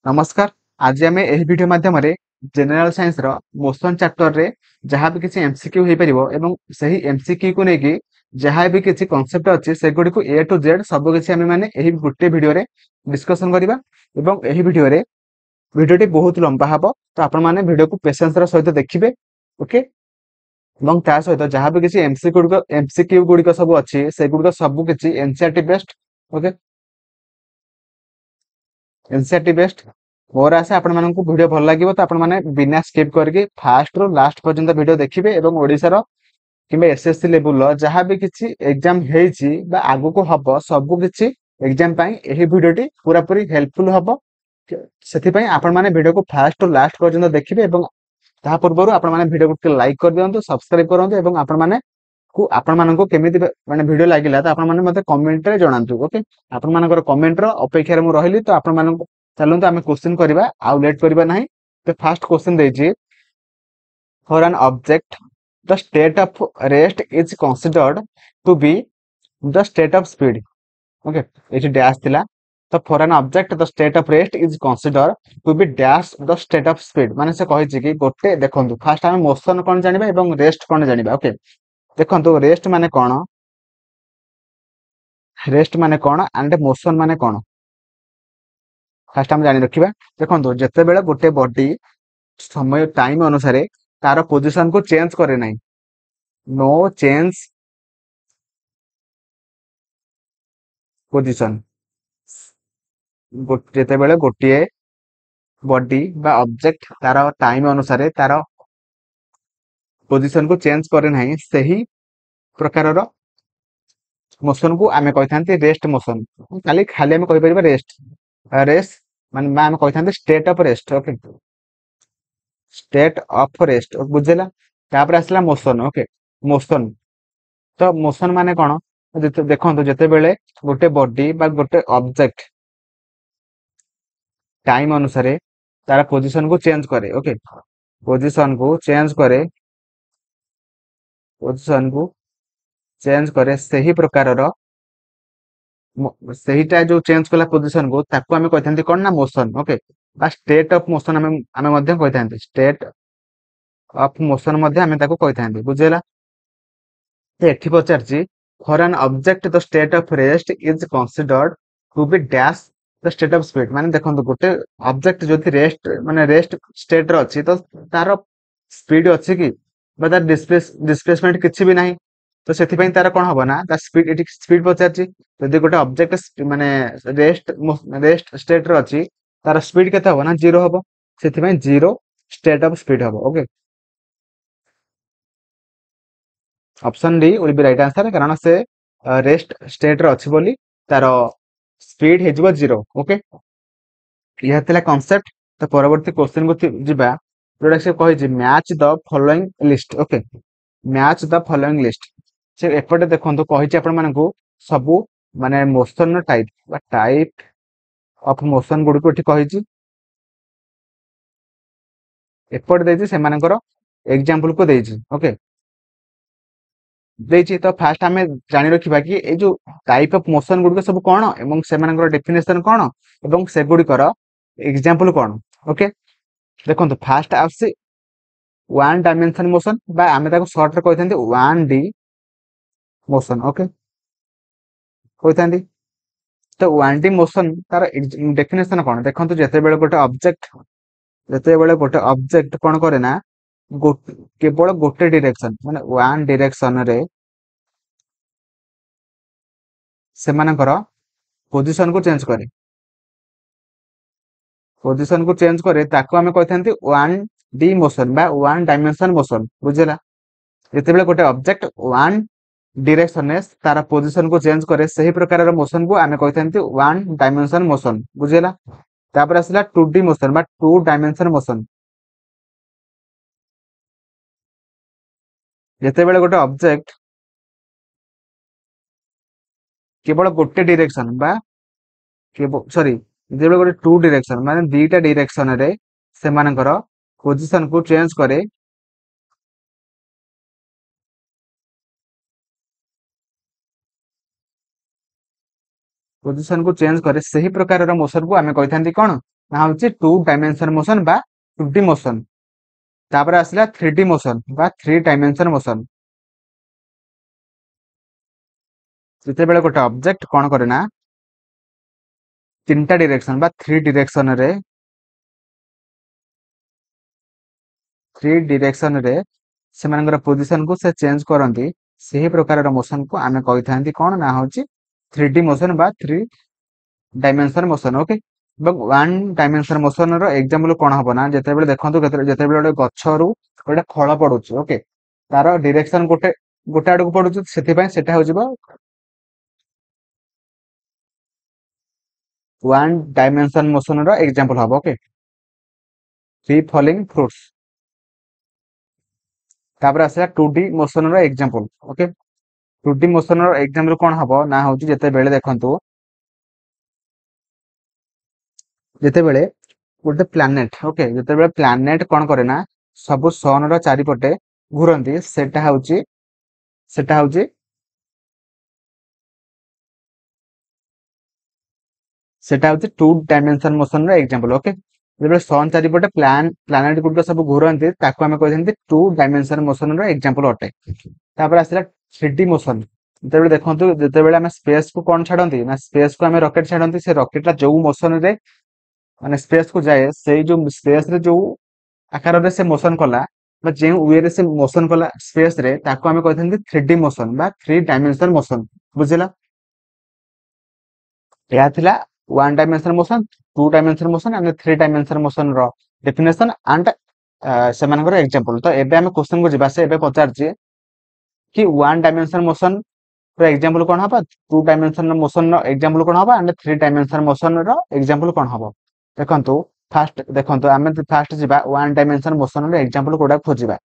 नमस्कार। आज आम यह वीडियो माध्यम जनरल साइंस मोशन चैप्टर रे जहाँ भी किसी एमसीक्यू हो पारिबो एवं सही एमसीक्यू को लेकिन जहाँ भी किसी कॉन्सेप्ट अच्छी से गुड़ी को ए टू जेड सब किसी आम मैंने यही गोटे वीडियो रे डिस्कशन करवा एवं यही वीडियो रे वीडियोटी बहुत लंबा हम तो आपण मैंने वीडियो को पेशेंस सहित देखिए। ओके। এবং ତା ସହିତ ଯାହା ବି କିଛି ଏମସିକ୍ୟୁ ଗୁଡିକ ସବୁ ଅଛି ସେଗୁଡିକ ସବୁ କିଛି NCERT based. Okay, NCERT best. मोर आशा आपण मानक वीडियो भल लगे तो आपण मैंने बिना स्किप करके फास्ट रू लास्ट पर्यंत वीडियो देखिए एवं ओडिशार किंबा एसएससी लेवल जहाँ भी किसी एग्जाम हेची बा आगु को हब सब किछि एग्जाम पई एही वीडियोटी पूरा पूरी हेल्पफुल हब। ସେଥିପାଇଁ आपण माने वीडियो को फास्ट रू लास्ट पर्यंत देखिए एवं ता पूर्व आपण माने वीडियो को लाइक कर दियंतु सब्सक्राइब करंतु एवं आपण माने को आपण मानक केमिति माने वीडियो लागिला तो आपण माने मते कमेंट रे जणांतु। ओके, आपण मानकर कमेंट रो अपेक्षा रे मु रहिली तो आपण मानक चलंतु आमे क्वेश्चन करबा आउ लेट करबा नाही। तो फर्स्ट क्वेश्चन देछि for an object the state of rest is considered to be the state of speed. Okay, एठी डैश थिला तो for an object the state of rest is considered to be dash the state of speed माने से कहिछि कि गोटे देखंतु first आमे motion कोन जानिबा एवं रेस्ट कोन जानिबा। ओके, देखो रेस्ट माने कौन एंड मोशन माने कौन फास्ट हम जानी रखिबा। देखो जिते बेले गोटे बॉडी समय टाइम अनुसार तार पोजीशन को चेंज करे नहीं, नो चेंज पोजीशन। जिते बेले गोटे बॉडी बा ऑब्जेक्ट तार टाइम अनुसार तार पोजीशन को चेंज करे नहीं सही प्रकार मोशन को आमे कहि रेस्ट मोशन। खाली खाली आमे कहि परिबा रेस्ट रेस्ट माने आमे कहि state of rest. Okay, state of rest बुझेला। तापर आसला मोशन। ओके, मोशन तो मोशन माने कौन देखो जिते बेले गोटे बॉडी बा गोटे ऑब्जेक्ट टाइम अनुसार तार पोजीशन को चेंज करे। ओके, पोजीशन को चेंज करे, पोजीशन को चेंज करे सही प्रकार सहीटा जो चेंज कला पोजीशन को ताको आमे कहिथांती कोन ना मोशन। ओके, बा स्टेट ऑफ मोशन आमे आमे मध्य कहिथांती स्टेट ऑफ मोशन मध्य आमे ताको कहिथांती बुझेला। एठी पचारची for an object the state of rest is considered to be dash the state of speed माने देखंतु गोटे ऑब्जेक्ट जदि रेस्ट माने रेस्ट स्टेट रे अछि तो तार स्पीड अछि कि बा तार डिस्प्लेसमेंट किछि भी नाही तो सेथि पई तार कोन हबो ना ता स्पीड एठी स्पीड पचारची जदि गोटे ऑब्जेक्ट माने रेस्ट स्टेट रे अछि तार स्पीड केते हबो ना जीरो हबो सेथि पई जीरो स्टेट ऑफ स्पीड हबो। Okay, option D will be right answer कारण से रेस्ट स्टेट रे अछि बोली तार स्पीड हे जिवो जीरो। ओके, यह थिला कांसेप्ट। तो परवर्ती क्वेश्चन को जिबा जोडा से कहि जे match the following list. Okay, match the following list से एपटे देखंतु कहि जे आपण मानकू सबु माने मोशन टाइप बा टाइप ऑफ मोशन गुडी को एठी कहि जे एपटे देछि से मानकर एग्जांपल को देछि। ओके, देछि तो फास्ट हमें जानि रखिबा कि ए जो टाइप ऑफ मोशन गुडी सब कोन एवं से मानकर डेफिनेशन कोन एवं से गुडी कर एग्जांपल कोन। ओके, देखो फास्ट आसे वन डायमेंशन मोशन बा आमे ताको शॉर्ट रे कहिथांती 1D मोशन। ओके, कहिथांती तो 1D मोशन तार डेफिनेशन कोन देखंतु जेते बेले गोटे ऑब्जेक्ट कोन करे ना केवल गोटे डायरेक्शन माने वन डायरेक्शन रे से मानकर पोजीशन को चेंज करे, पोजीशन को चेंज करे ताको आमे कहिथांती 1D मोशन बा वन डायमेंशन मोशन बुझेला। जेते बेले गोटे ऑब्जेक्ट वन डायरेक्शन रे तार पोजीशन को चेंज करे सही प्रकार मोशन को आमे कहिथांती वन डायमेंशन मोशन बुझेला। तापर आसला 2D मोशन बा टू डायमेंशन मोशन जेते बेले गोटे ऑब्जेक्ट केवल गोटे डायरेक्शन बा सॉरी जेते बेले गोटे टू डायरेक्शन माने दीटा डायरेक्शन रे से मानकर पोजीशन को चेंज करे पोजीशन को चेंज करे सही प्रकार मोशन को आमे कहिथांती कोन ନା ହଉଛି 2 डायमेंशन मोशन बा 2D मोशन। तापर आसला 3D मोशन बा 3 डायमेंशन मोशन। ଯେତେବେଳେ ଗୋଟେ ଅବଜେକ୍ଟ କଣ କରେ ନା 3ଟା ଡିରେକ୍ସନ ବା 3 डिरेक्शन रे ସେମାନଙ୍କର ପୋଜିସନ କୁ ସେ ଚେଞ୍ଜ କରନ୍ତି। ସେହି ପ୍ରକାରର ମୋସନ କୁ ଆମେ କହିଥାନ୍ତି କଣ ନା ହଉଛି 3D ମୋସନ ବା 3 डायमेंशन मोशन। ओके। ଏବଂ 1 डायमेंशन मोशन ର ଏକ୍ସାମ୍ପଲ କଣ ହବ ନା ଯେତେବେଳେ ଦେଖନ୍ତୁ ଯେତେବେଳେ ଗୋଟେ ଗଛରୁ ଗୋଟେ ଫଳ ପଡୁଛି। ଓକେ। ତାର ଡିରେକ୍ସନ ଗୋଟେ ଗୋଟେ ଆଡକୁ ପଡୁଛି, ସେଥିପାଇଁ ସେଟା ହଉଯିବ 1 डायमेंशन मोशन ର ଏକ୍ସାମ୍ପଲ ହବ। ଓକେ। Free falling fruits. तापर आसला 2D मोशन ର एग्जांपल। ओके। 2D मोशन ର एग्जांपल कौन हबो ना होची जेते बेले देखंतु जेते बेले गोटे प्लैनेट। ओके। जेते बेले प्लैनेट कौन करे ना सब सन र चारिपटे घुरंती, सेटा होची 2 डायमेंशन मोशन ର एग्जांपल। ओके। जेते सन चारिपटे प्लैनेट गुड सब घुरंती ताको आमे कहथेंती 2 डायमेंशन मोशन ର एग्जांपल अटे। तापर आसला 3D मोशन। जेते देखंतु जेते बेले आमे स्पेस को कौन छाडंती ना स्पेस को आमे रॉकेट छाडंती, से रॉकेट ला जो मोशन रे माने स्पेस को जाए से जो स्पेस रे जो आकार रे से मोशन कला बा जे वे रे से मोशन कला स्पेस रे ताको आमे कहथेंती 3D मोशन बा 3 डायमेंशन मोशन। बुझिला? यह थिला 1 dimension motion, 2 dimension motion and 3 dimension motion रो डेफिनेशन एंड सेमानकर एग्जांपल। तो एबे आमे क्वेश्चन को जिबा से एबे पचारची कि 1 डायमेंशन मोशन रो एग्जांपल कोन हबा, 2 डायमेंशन मोशन रो एग्जांपल कोन हबा एंड 3 डायमेंशन मोशन रो एग्जांपल कोन हबो। देखंतु फास्ट देखंतु आमे फास्ट जिबा 1 डायमेंशन मोशन रो एग्जांपल कोडा खोजिबा।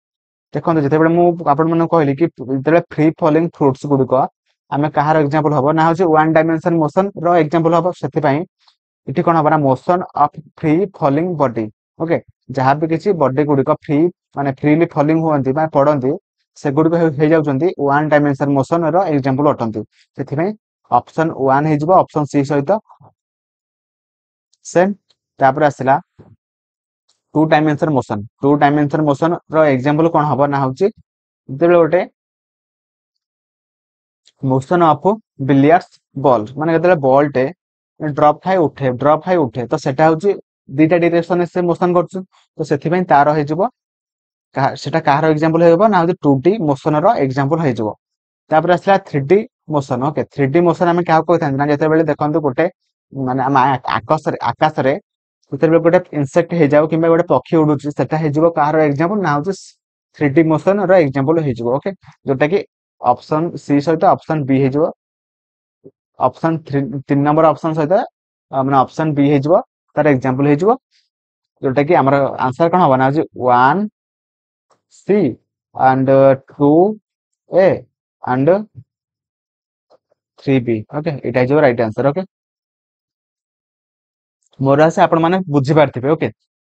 देखंतु जेते बेले मु आपन मन कहली कि जेते फ्री फॉलिंग फ्रुट्स गुडको आमे कहार एग्जांपल हबो ना होची 1 डायमेंशन मोशन रो एग्जांपल हबो। सेति पई इठी कोन हबा ना motion of free falling body. Okay. जहां भी किछि बॉडी गुडको फ्री माने फ्रीली फॉलिंग होंती बा पडंती से गुडको हे जाउचंती 1 डायमेंशन मोशन रो एग्जांपल अटंती। सेति पई ऑप्शन 1 हे जिवो ऑप्शन सी सहित सेम। तापर आसला 2 डायमेंशन मोशन। 2 डायमेंशन मोशन रो एग्जांपल कोन हबो ना होची जेते गोटे मोशन ऑफ बिलियर्ड्स बॉल माने जेते बॉल टे ड्रॉप खाई उठे तो सेटा होची दीटा डायरेक्शन से मोशन करछु। तो सेति पई तार हे जिवो सेटा कहार एग्जांपल हेबो ना होची 2D मोशन रो एग्जांपल हे जिवो। तापर आसला 3D motion. Okay. 3D motion आमे क्या कहथां ना जेते बेले देखंतु गोटे माने आकाश रे जेते बेले गोटे इंसेक्ट हे जाउ किबा गोटे पक्षी उडुची सेटा हे जिवो कहार एग्जांपल ना होची 3D मोशन रो एग्जांपल हे जिवो। ओके। जोटा कि ऑप्शन सी सहित ऑप्शन बी हे जिवो। ऑप्शन 3 नंबर ऑप्शन सहित माने ऑप्शन बी हे जिवो तार एग्जांपल हे जिवो। जोटा कि हमर आंसर कोन हबो ना होची 1 C and 2 A and 3 B. Okay. एटा जो राइट आंसर। ओके। मोर आसे आपण माने बुझी पारथिबे। ओके।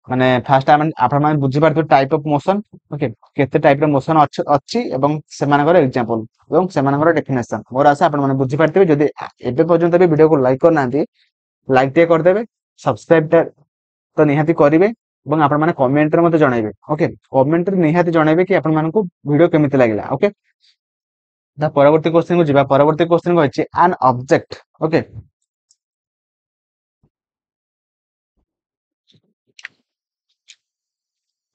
माने फास्ट आपण माने बुझी पारथिबे टाइप ऑफ मोशन। ओके। केते टाइप रो मोशन अछि एवं सेमानकर एग्जांपल एवं सेमानकर डेफिनेशन मोर आसे आपण माने बुझी पारथिबे। जदि एबे पर्यंत भी वीडियो को लाइक करनांती लाइक टे कर देबे, सब्सक्राइब तो निहाती करिवे एवं आपण माने कमेंट रे मते जणाइबे। ओके। कमेंट रे निहाती जणाइबे कि आपण मानकु वीडियो केमिति लागिला। ओके। दा परवर्ती क्वेश्चन को जिबा। परवर्ती क्वेश्चन को अछि एन ऑब्जेक्ट। ओके।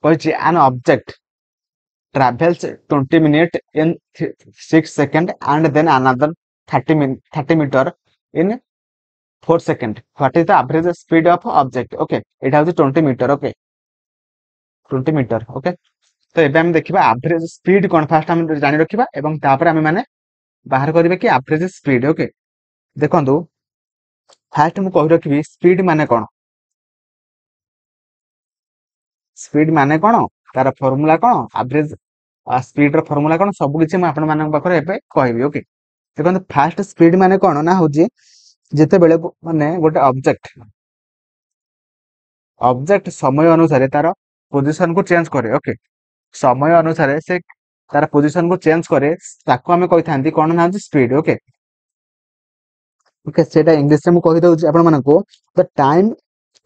कहछि an object travels 20 minutes in 6 seconds and then another 30 meter in 4 seconds. What is the average speed of object? Okay. It has 20 meter. Okay. 20 meter. Okay. तो एबे हम देखिबा एवरेज स्पीड कोन fast हम जानि रखिबा एवं तापर हम माने बाहर करिबे कि एवरेज स्पीड। ओके। देखंतु फास्ट मु कहि रखिबी स्पीड माने कोन, स्पीड माने कोन तार फार्मूला कोन एवरेज स्पीड रो फार्मूला कोन सब किछि म आपण मानक पाखरे एबे कहबी। ओके। देखंतु फास्ट स्पीड माने कोन ना होजी जेते बेले माने गोटे ऑब्जेक्ट समय अनुसार तार पोजीशन को चेंज करे। ओके। समय अनुसार से तार पोजीशन को चेंज करे ताको हमें कहिथांती कोन ना स्पीड। ओके। ओके। सेटा इंग्लिश रे मु कहि दउची आपण मानको the time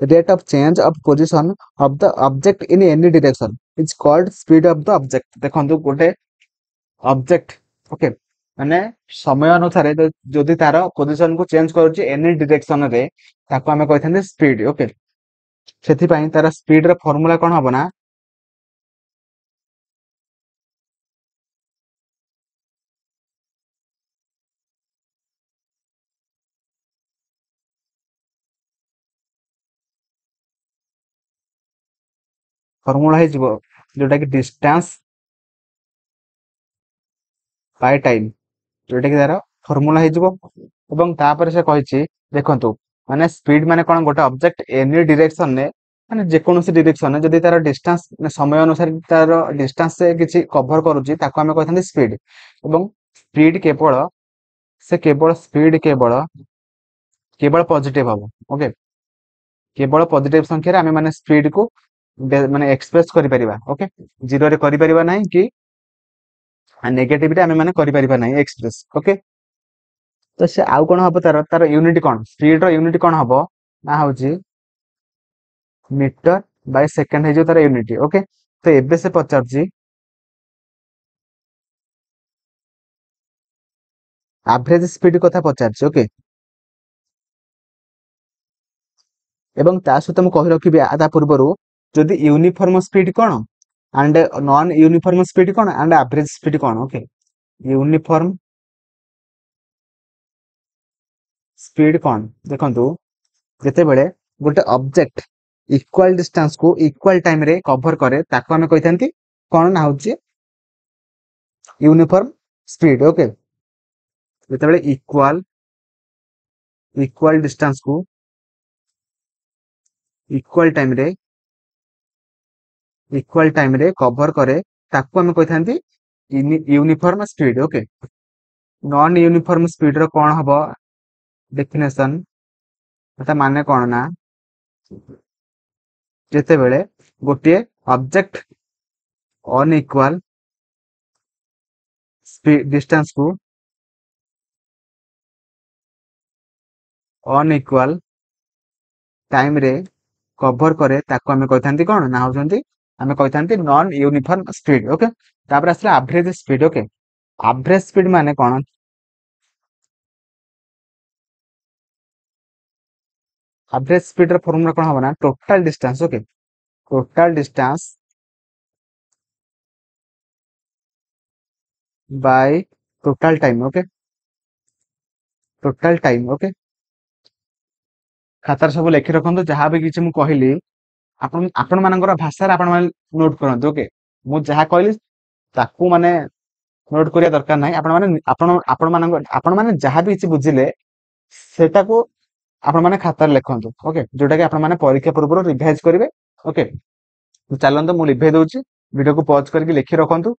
rate of change of position of the object in any direction is called speed of the object। देखो गोटे ऑब्जेक्ट ओके माने समय अनुसार जदि तार पोजिशन को चेंज करुच्ची एनी डिरेक्शन रे ताको आमे कहिथाने स्पीड ओके सेथि पई तार स्पीड रो फार्मूला कोन हबो ना फार्मूला हे जिवो जोटा कि डिस्टेंस बाय टाइम जोटा कि तार फार्मूला हे जिवो एवं तापर से कहिछि देखंतु माने स्पीड माने कोन गोटे ऑब्जेक्ट एनी डायरेक्शन ने माने जे कोनोसी डायरेक्शन ने जदि तार डिस्टेंस समय अनुसार तार डिस्टेंस से किछि कवर करूची ताको हमें कहथाने स्पीड एवं स्पीड केवल से केवल स्पीड केवल केवल पॉजिटिव हबो ओके केवल पॉजिटिव संख्या रे हमें माने स्पीड को माने एक्सप्रेस करि परिबा ओके जीरो रे करि परिबा नाही कि नेगेटिव रे हमें माने करि परिबा नाही एक्सप्रेस ओके तो से आउ कोन हबो तार तार यूनिट कोन स्पीड रो यूनिट कोन हबो ना होची मीटर बाय सेकंड हे जो तार यूनिट ओके तो एबे से पचारजी एवरेज स्पीड कथा पचारजी ओके एवं ता सहित मु कहि रखिबि आदा पूର୍ବरु जदि यूनिफॉर्म स्पीड कोन एंड नॉन यूनिफॉर्म स्पीड कोन एंड एवरेज स्पीड कोन ओके यूनिफॉर्म स्पीड कोन देखंतु जते बेले गोटे ऑब्जेक्ट इक्वल डिस्टेंस को इक्वल टाइम रे कवर करे ताको हमें कहिथांती कोन ना होची यूनिफॉर्म स्पीड ओके जते बेले इक्वल इक्वल डिस्टेंस को इक्वल टाइम रे कवर करे ताको हमें कहिथांती uniform speed okay non uniform speed रो कोन हबो डेफिनेशन एटा माने कोन ना जेते बेले गोटे ऑब्जेक्ट अनइक्वल स्पीड डिस्टेंस को अनइक्वल टाइम रे कवर करे ताको हमें कहिथांती कोन ना होचंती हमें कहिथांती नॉन यूनिफॉर्म स्पीड ओके तापर आसला average speed okay average speed माने कोन एवरेज स्पीड रो फार्मूला कोन हबो ना total distance okay total distance by total time okay total time okay खातार सब लिखि रखंतु जहां भी किछि मु कहली आपण आपण मानकर भाषा रे आपण मान नोट करंतु ओके मु जहां कहली ताकू माने नोट करिया दरकार नाही आपण मानक आपण माने जहां भी किछि बुझिले सेटा को आपण माने खातार लिखंतु ओके जोटा कि आपण माने परीक्षा पूर्व रिवाइज करिवे ओके तो चलंतु मु लिखै दउची वीडियो को पॉज करके लिखि रखंतु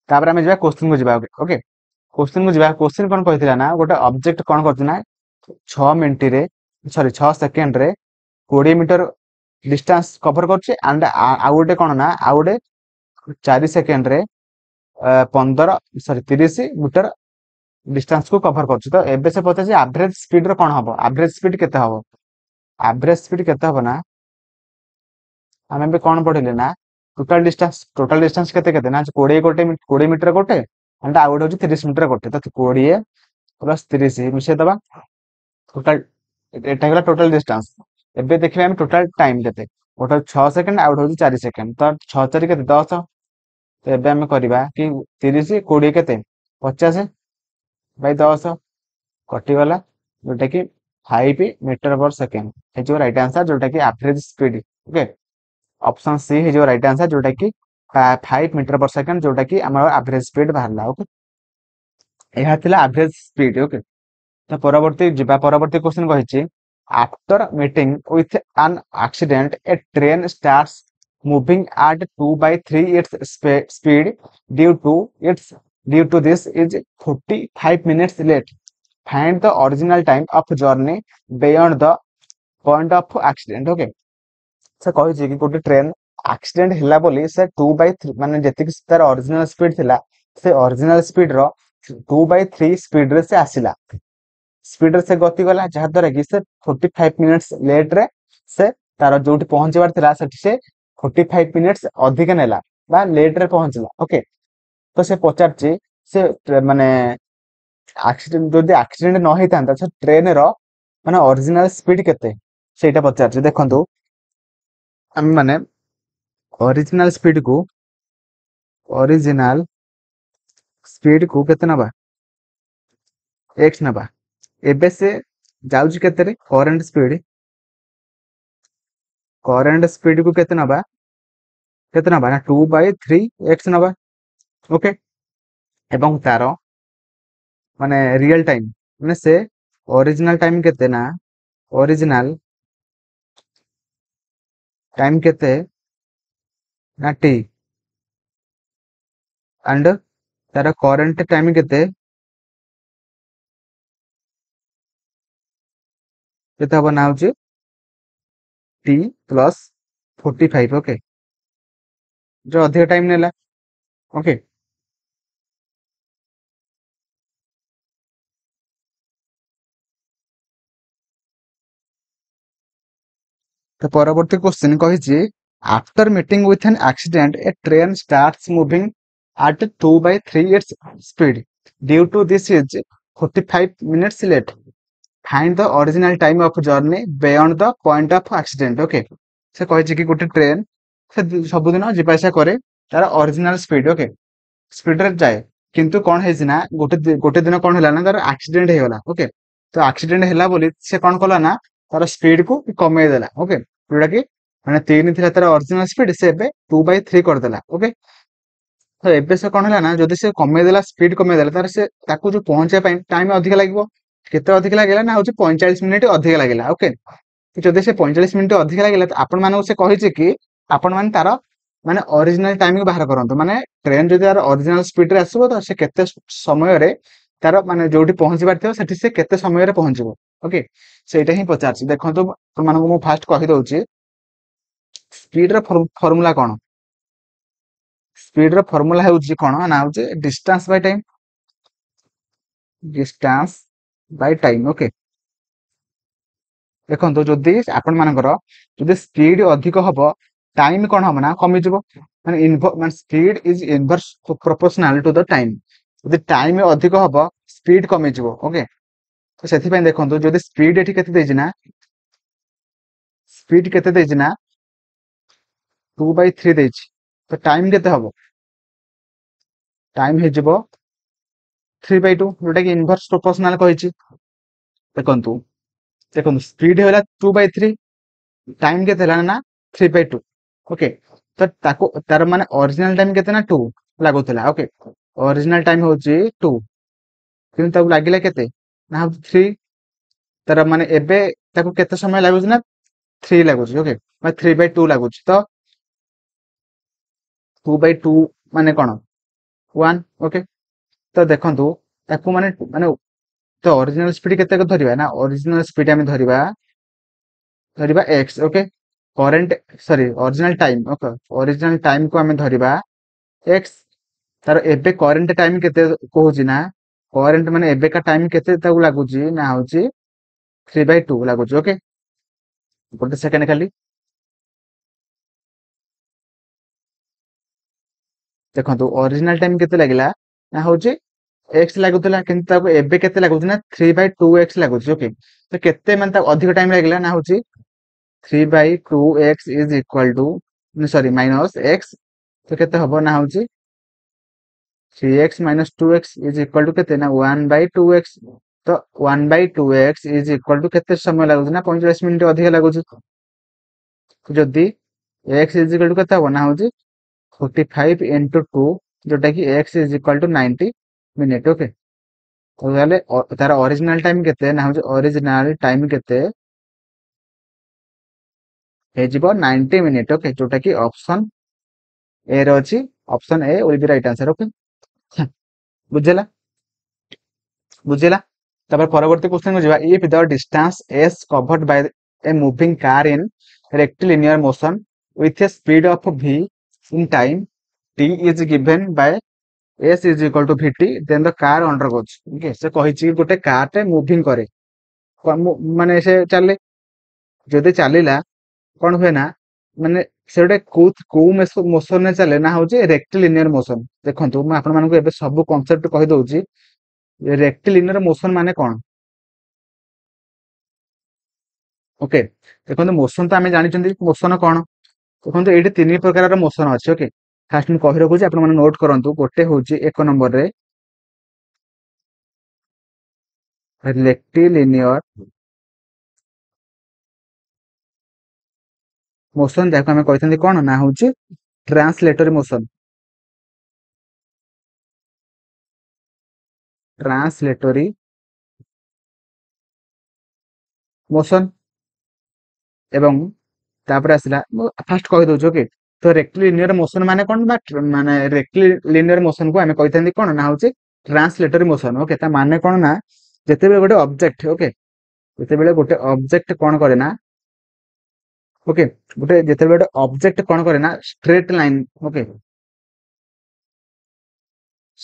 तापर हमें जिबा क्वेश्चन को जिबा ओके क्वेश्चन को जिबा क्वेश्चन कोन कहितला ना गोटे ऑब्जेक्ट कोन करछ ना 6 मिनिट रे सॉरी 6 सेकंड रे 20 मीटर डिस्टेंस कवर करछ एंड आ गोटे कोन ना आ गोटे 4 सेकंड रे 15 सॉरी 30 मीटर डिस्टेंस को कवर करछ तो एबे से पता जे एवरेज स्पीड रो कोन हबो एवरेज स्पीड केते हबो एवरेज स्पीड केते हबो ना हमें बे कोन पढिले ना टोटल डिस्टेंस केते केते ना 20 गोटे 20 मीटर गोटे एंड आ गोटे होची 30 मीटर गोटे तो 20 प्लस 30 मिसे दबा टोटल एटा गला टोटल डिस्टेंस एबे देखिबे हम टोटल टाइम केते गोटे 6 सेकंड आ गोटे होची 4 सेकंड तो 6 4 केते 10 तो एबे हम करबा कि 30 20 केते 50 बाय 10 कटि गला जोटा कि 5 मीटर पर सेकंड हे जो राइट आंसर जोटा कि average speed okay option C हे जो राइट आंसर जोटा कि 5 मीटर पर सेकंड जोटा कि हमर एवरेज स्पीड बाहरला ओके एहा थिला एवरेज स्पीड ओके तो परवर्ती जिबा परवर्ती क्वेश्चन कहिछि after meeting with an accident a train starts moving at 2/3 its speed due to its due to this is 45 minutes late find the original time of journey beyond the point of accident okay से कहिछि कि गोटे train accident हिला बोली से 2/3 माने जेतिक तार original speed थिला से ओरिजिनल स्पीड रो 2/3 स्पीड रे से आसिला स्पीड से गति गला जहाद्वारा कि से 45 मिनिट्स लेट रे से तार जो पहुंचबार थिला सेठी से 45 मिनिट्स अधिक नेला बा लेट रे पहुंचला ओके। तो से पचारची से माने एक्सीडेंट जदि एक्सीडेंट न होता से ट्रेन रो माने ओरिजिनल स्पीड केते सेटा पचारची देखंतु हम माने ओरिजिनल स्पीड को केते नबा x नबा एबे से जाउची केते रे करंट स्पीड को केते नबा ना 2/3x नबा ओके। एवं तार माने रियल टाइम माने से ओरिजिनल टाइम केते ना ओरिजिनल टाइम केते ना t एंड तार करंट टाइम केते केते हबो ना होची t प्लस 45 ओके जो अधिक टाइम नेला ओके। तो परवर्ती क्वेश्चन कही after meeting with an accident a train starts moving at 2/3 its speed due to this is 45 minutes late find the original time of journey beyond the point of accident okay. से कही कि गोटे train से सबुदिन जीवासा करे तार original speed okay speed रे जाए किंतु कौन है ना गोटे दिन कौन है ना तार एक्सीडेंट हो गला ओके। तो एक्सीडेंट हैला बोली से कौन कला ना तार स्पीड को कमे देला ओके जोटा कि माने 3 थिला तार ओरिजिनल स्पीड से एबे 2/3 कर देला ओके। तो एबे से कौन है ना जदि से कमे देला स्पीड कमे देला तार से ताकू जो पहुंचे पई टाइम अधिक लागबो केते अधिक लागला ना होची 45 मिनिट अधिक लागला ओके। तो जदि से 45 मिनिट अधिक लागला तो आपण माने से कहिचे कि आपण माने तार माने ओरिजिनल टाइम को बाहर करंतु माने ट्रेन जदि तार ओरिजिनल स्पीड रे आसबो तो से केते समय रे तार माने जोटी पहुंची बार थियो सेठी से केते समय रे पहुंचबो ओके। सेटा ही पचारछि देखंतु आपण माने मु फास्ट कहि दउछि स्पीड रे फार्मूला कोन स्पीड रो फार्मूला हेउची कोन ना होची डिस्टेंस बाय टाइम ओके। देखो जदि आपण मानकर जदि स्पीड अधिक हबो टाइम कोन हम ना कमी जबो माने speed is inverse proportional to the time जदि टाइम अधिक हबो स्पीड कमी जबो ओके। तो सेथि पय देखो जदि स्पीड एठी केते देछि ना स्पीड केते देछि ना 2/3 देछि तो टाइम केते हबो टाइम हे जबो 3/2 जोटा कि इनवर्स प्रोपोर्शनल कहिछि देखंतु देखंतु स्पीड होला 2/3 टाइम केते होला ना 3/2 ओके। तो ताको तार माने ओरिजिनल टाइम केते ना 2 लागुतला ओके ओरिजिनल टाइम होची 2 किंतु ताको लागिला केते ना हो 3 तार माने एबे ताको केते समय लागुछ ना 3 लागुछ ओके माने 3/2 लागुछ तो 2/2 माने कोन 1 ओके। तो देखंतु ताको माने माने तो ओरिजिनल स्पीड केते को धरिबा ना ओरिजिनल स्पीड हम धरिबा x okay current sorry original time okay original time को हमें धरिबा x तार एबे करंट टाइम केते कहूची ना करंट माने एबे का टाइम केते ताऊ लागुची ना होची 3/2 लागुची ओके। गोटे सेकंड खाली देखंतु ओरिजिनल टाइम केते लागिला ना होची x लागुतला किंतु ताको एबे केते लागुची ना 3/2x लागुची ओके। तो केते माने ता अधिक टाइम लागिला ना होची 3/2x is equal to sorry minus x तो केते हबो ना होची 3x minus 2x is equal to केते ना 1/2x तो 1/2x इज इक्वल टू केते समय लागुची ना 45 मिनिट अधिक लागुची। तो जदी x इज इक्वल टू केते हबो ना होची 45 into 2 जोटा कि x is equal to 90 minute okay. तो ताले तार ओरिजिनल टाइम केते ना होची ओरिजिनल टाइम केते हे जिवो 90 मिनिट ओके जोटा कि ऑप्शन ए रो अछि option A will be right answer okay बुझला बुझला। तब परवर्ती क्वेश्चन को जिवा if the distance s covered by a moving car in rectilinear motion with a speed of v in time t is given by s is equal to vt then the car undergoes okay से कहिछि गोटे car टे moving करे ମାନେ ସେ ଚାଲେ, ଯଦି ଚାଲିଲା କଣ ହୁଏ ନା, ମାନେ ସେ ଗୋଟେ କୋଉ ମୋସନରେ ଚାଲେ ନା ହଉଛି ରେକ୍ଟିଲିନିୟର ମୋସନ। ଦେଖନ୍ତୁ ମୁଁ ଆପଣମାନଙ୍କୁ ଏବେ ସବୁ କନସେପ୍ଟ କହିଦଉଛି। ରେକ୍ଟିଲିନିୟର ମୋସନ ମାନେ କଣ? ଓକେ, ଦେଖନ୍ତୁ ମୋସନ ତ ଆମେ ଜାଣିଛନ୍ତି ମୋସନ କଣ। ଦେଖନ୍ତୁ ଏଇଠି ତିନି ପ୍ରକାରର ମୋସନ ଅଛି। ଓକେ, ଫାଷ୍ଟ ମୁଁ କହି ରଖୁଛି, ଆପଣ ମାନେ ନୋଟ କରନ୍ତୁ। ଗୋଟେ ହଉଛି ଏକ ନମ୍ବରରେ ରେକ୍ଟିଲିନିୟର ମୋସନ, ଯାହାକୁ ଆମେ କହିଥାନ୍ତି କଣ ନା ହଉଛି ଟ୍ରାନ୍ସଲେଟରୀ ମୋସନ। ଟ୍ରାନ୍ସଲେଟରୀ ମୋସନ। ଏବଂ ତାପରେ ଆସିଲା, ମୁଁ ଫାଷ୍ଟ କହିଦଉଛି। ଓକେ, ତ ରେକ୍ଟିଲିନିୟର ମୋସନ ମାନେ କଣ, ବା ମାନେ ରେକ୍ଟିଲିନିୟର ମୋସନ କୁ ଆମେ କହିଥାନ୍ତି କଣ ନା ହଉଛି ଟ୍ରାନ୍ସଲେଟରୀ ମୋସନ। ଓକେ, ତା ମାନେ କଣ ନା, ଯେତେବେଳେ ଗୋଟେ ଅବଜେକ୍ଟ, ଓକେ, ଯେତେବେଳେ ଗୋଟେ ଅବଜେକ୍ଟ କଣ କରେ ନା, ଓକେ, ଯେତେବେଳେ ଗୋଟେ ଅବଜେକ୍ଟ କଣ କରେ ନା straight line, okay,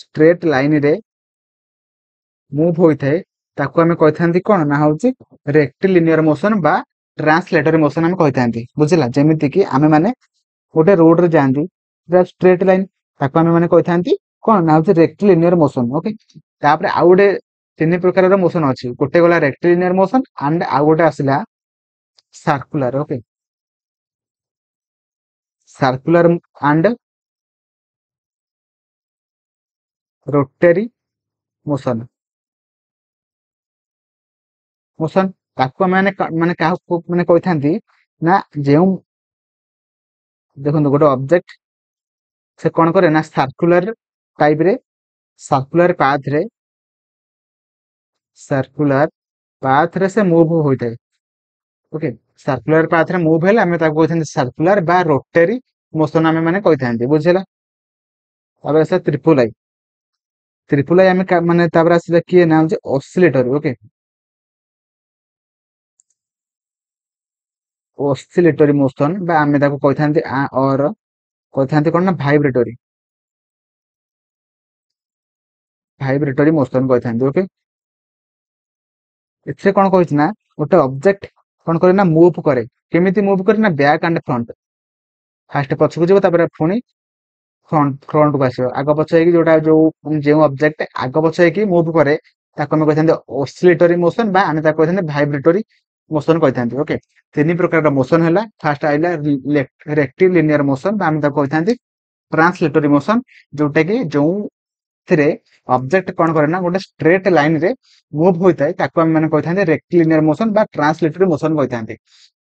straight line ରେ ମୁଭ ହୋଇଥାଏ, ତାକୁ ଆମେ କହିଥାନ୍ତି କଣ ନା ହଉଛି ରେକ୍ଟିଲିନିୟର ମୋସନ ବା ଟ୍ରାନ୍ସଲେଟରୀ ମୋସନ ଆମେ କହିଥାନ୍ତି। ବୁଝିଲା? ଯେମିତି କି ଆମେ ମାନେ ଗୋଟେ ରୋଡ ରେ ଯାଆନ୍ତି, ଷ୍ଟ୍ରେଟ ଲାଇନ, ତାକୁ ଆମେ ମାନେ କହିଥାନ୍ତି କଣ ନା ହଉଛି ରେକ୍ଟିଲିନିୟର ମୋସନ। ଓକେ, ତାପରେ ଆଉ ଗୋଟେ ତିନି ପ୍ରକାରର ମୋସନ ଅଛି। ଗୋଟେ ଗଲା ରେକ୍ଟିଲିନିୟର ମୋସନ, ଆଣ୍ଡ ଆଉ ଗୋଟେ ଆସିଲା circular. Okay, circular and rotary motion. Motion, ତାକୁ ଆମେ ମାନେ କାହାକୁ ମାନେ କହିଥାନ୍ତି ନା, ଯେଉଁ ଦେଖନ୍ତୁ ଗୋଟେ ଅବଜେକ୍ଟ ସେ କଣ କରେ ନା ସାର୍କୁଲାର ଟାଇପ ରେ, ସାର୍କୁଲାର ପାଥ ରେ, ସାର୍କୁଲାର ପାଥ ରେ ସେ ମୁଭ ହୋଇଥାଏ। ଓକେ, ସାର୍କୁଲାର ପାଥ ରେ ମୁଭ ହେଲେ ଆମେ ତାକୁ କହିଥାନ୍ତି ସାର୍କୁଲାର ବା ରୋଟେରୀ ମୋସନ ଆମେ ମାନେ କହିଥାନ୍ତି। ବୁଝିଲା? ତାପରେ ଆସିଲା ତ୍ରିପୁଲ ଆଇ। ତ୍ରିପୁଲ ଆଇ ଆମେ ମାନେ ତାପରେ ଆସିଲା କିଏ ନା ହଉଛି ଅସିଲେଟର। ଓକେ, ଅସିଲେଟରୀ ମୋସନ ବା ଆମେ ତାକୁ କହିଥାନ୍ତି ଅର କହିଥାନ୍ତି କଣ ନା ଭାଇବ୍ରେଟରୀ, ଭାଇବ୍ରେଟରୀ ମୋସନ କହିଥାନ୍ତି। ଓକେ, ଏଥିରେ କଣ କହିଛି ନା, ଗୋଟେ ଅବଜେକ୍ଟ କଣ କରେ ନା ମୁଭ କରେ। କେମିତି ମୁଭ କରେ ନା ବ୍ୟାକ୍ ଆଣ୍ଡ ଫ୍ରଣ୍ଟ, ଫାଷ୍ଟ ପଛକୁ ଯିବ, ତାପରେ ପୁଣି ଫ୍ରଣ୍ଟ କୁ ଆସିବ। ଆଗ ପଛ ହେଇକି ଯେଉଁ ଅବଜେକ୍ଟ ଆଗ ପଛ ହେଇକି ମୁଭ କରେ, ତାକୁ ଆମେ କହିଥାନ୍ତି ଅସିଲେଟରୀ ମୋସନ ବା ଆମେ ତାକୁ କହିଥାନ୍ତି ଭାଇବ୍ରେଟରୀ ମୋସନ କହିଥାନ୍ତି। ଓକେ, ତିନି ପ୍ରକାରର ମୋସନ ହେଲା। ଫାଷ୍ଟ ଆଇଲା ରେକ୍ଟିଲିନିୟର ମୋସନ ବା ଆମେ ତାକୁ କହିଥାନ୍ତି ଟ୍ରାନ୍ସଲେଟରୀ ମୋସନ, ଯୋଉଟା କି ଯୋଉଥିରେ ଅବଜେକ୍ଟ କଣ କରେ ନା ଗୋଟେ ଷ୍ଟ୍ରେଟ ଲାଇନ ରେ ମୁଭ ହୋଇଥାଏ, ତାକୁ ଆମେ ମାନେ କହିଥାନ୍ତି ରେକ୍ଟିଲିନିୟର ମୋସନ ବା ଟ୍ରାନ୍ସଲେଟରୀ ମୋସନ କହିଥାନ୍ତି।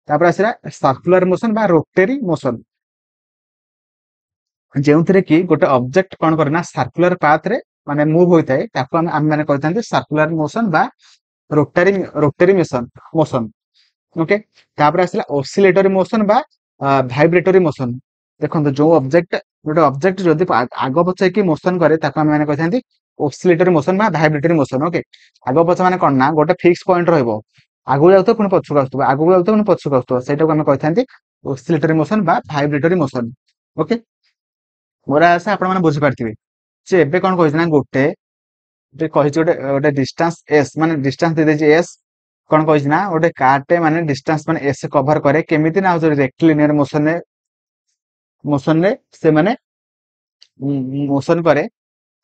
ତାପରେ ଆସିଲା ସାର୍କୁଲାର ମୋସନ ବା ରୋଟେରୀ ମୋସନ, ଯେଉଁଥିରେ କି ଗୋଟେ ଅବଜେକ୍ଟ କଣ କରେ ନା ସାର୍କୁଲାର ପାଥ ରେ ମାନେ ମୁଭ ହୋଇଥାଏ, ତାକୁ ଆମେ ମାନେ କହିଥାନ୍ତି ସାର୍କୁଲାର ମୋସନ ବା ରୋଟାରୀ ରୋଟେରୀ ମୋସନ। ଓକେ, ତାପରେ ଆସିଲା ଅସିଲେଟରୀ ମୋସନ ବା ଭାଇବ୍ରେଟରୀ ମୋସନ। ଦେଖନ୍ତୁ ଗୋଟେ ଅବଜେକ୍ଟ ଯଦି ଆଗ ପଛ ହେଇକି ମୋସନ କରେ, ତାକୁ ଆମେ ମାନେ କହିଥାନ୍ତି ଅସିଲେଟରୀ ମୋସନ ବା ଭାଇବ୍ରେଟରୀ ମୋସନ। ଓକେ, ଆଗ ପଛ ମାନେ କଣ ନା, ଗୋଟେ ଫିକ୍ସ ପଏଣ୍ଟ ରହିବ, ଆଗକୁ ଯାଉଥିବ ପୁଣି ପଛକୁ ଆସୁଥିବ, ଆଗକୁ ଯାଉଥିବ ପୁଣି ପଛକୁ ଆସୁଥିବ, ସେଇଟାକୁ ଆମେ କହିଥାନ୍ତି ଅସିଲେଟରୀ ମୋସନ ବା ଭାଇବ୍ରେଟରୀ ମୋସନ। ଓକେ, ମୋର ଆଶା ଆପଣ ମାନେ ବୁଝିପାରିଥିବେ। ସେ ଏବେ କଣ କହିଛି ନା, କହିଛି ଗୋଟେ ଡିଷ୍ଟାନ୍ସ ଏସ୍, ମାନେ ଡିଷ୍ଟାନ୍ସ ଦେଇଦେଇଛି ଏସ୍। କଣ କହିଛି ନା, ଗୋଟେ କାରଟେ ମାନେ ଡିଷ୍ଟାନ୍ସ ମାନେ ଏସ୍ କଭର କରେ, କେମିତି ନା ରେକ୍ଟିଲିନିୟର ମୋସନରେ ସେମାନେ ମୋସନ କରେ।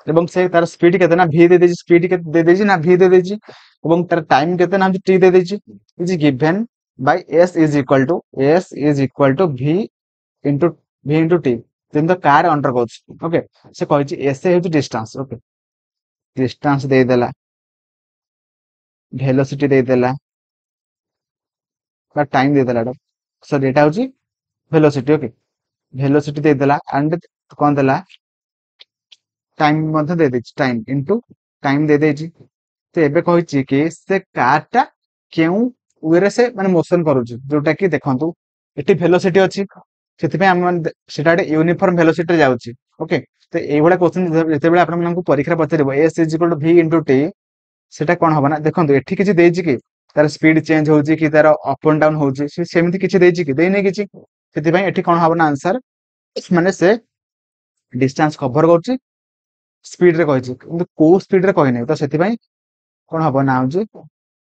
ଏବଂ ସେ ତାର ସ୍ପିଡ କେତେ ନା ଭି ଦେଇଦେଇଛି, ସ୍ପିଡ କେତେ ଦେଇଦେଇଛି ନା ଭି ଦେଇଦେଇଛି, ଏବଂ ତାର ଟାଇମ କେତେ ନା ଟି ଦେଇଦେଇଛି। Is given by s is equal to v into t, ଯେମିତି କାର ଅଣ୍ଡର ଗୋଜ୍। ଓକେ, ସେ କହିଛି ଏସ୍ ହେଉଛି ଡିଷ୍ଟାନ୍ସ। ଓକେ, ଡିଷ୍ଟାନ୍ସ ଦେଇଦେଲା, ଭେଲୋସିଟି ଦେଇଦେଲା ବା ଟାଇମ ଦେଇଦେଲା, ସରି ଏଟା ହଉଛି ଭେଲୋସିଟି। ଓକେ, ଭେଲୋସିଟି ଦେଇଦେଲା ଆଣ୍ଡ କଣ ଦେଲା, ଟାଇମ ମଧ୍ୟ ଦେଇଦେଇଛି, ଟାଇମ ଇଣ୍ଟୁ ଟାଇମ ଦେଇଦେଇଛି। ତ ଏବେ କହିଛି କି ସେ କାର ଟା କେଉଁ ୱେରେ ସେ ମାନେ ମୋସନ କରୁଛି, ଯୋଉଟା କି ଦେଖନ୍ତୁ ଏଠି ଭେଲୋସିଟି ଅଛି, ସେଥିପାଇଁ ଆମେ ସେଟା ଗୋଟେ ୟୁନିଫର୍ମ ଭେଲୋସିଟିରେ ଯାଉଛି। ଓକେ, ତ ଏଇଭଳିଆ କ୍ୱେଶ୍ଚନ ଯେତେବେଳେ ଆପଣମାନଙ୍କୁ ପରୀକ୍ଷାରେ ପଚାରିବ s is equal to v into t, ସେଟା କଣ ହବ ନା, ଦେଖନ୍ତୁ ଏଠି କିଛି ଦେଇଛି କି ତାର ସ୍ପିଡ ଚେଞ୍ଜ ହଉଛି କି ତାର ଅପ ଆଣ୍ଡ ଡାଉନ ହଉଛି, ସେମିତି କିଛି ଦେଇଛି କି, ଦେଇନି କିଛି। ସେଥିପାଇଁ ଏଠି କଣ ହବ ନା ଆନ୍ସର, ମାନେ ସେ ଡିଷ୍ଟାନ୍ସ କଭର କରୁଛି, ସ୍ପିଡ ରେ କହିଛି, କିନ୍ତୁ କୋଉ ସ୍ପିଡ ରେ କହିନି, ତ ସେଥିପାଇଁ କଣ ହବ ନା ହଉଛି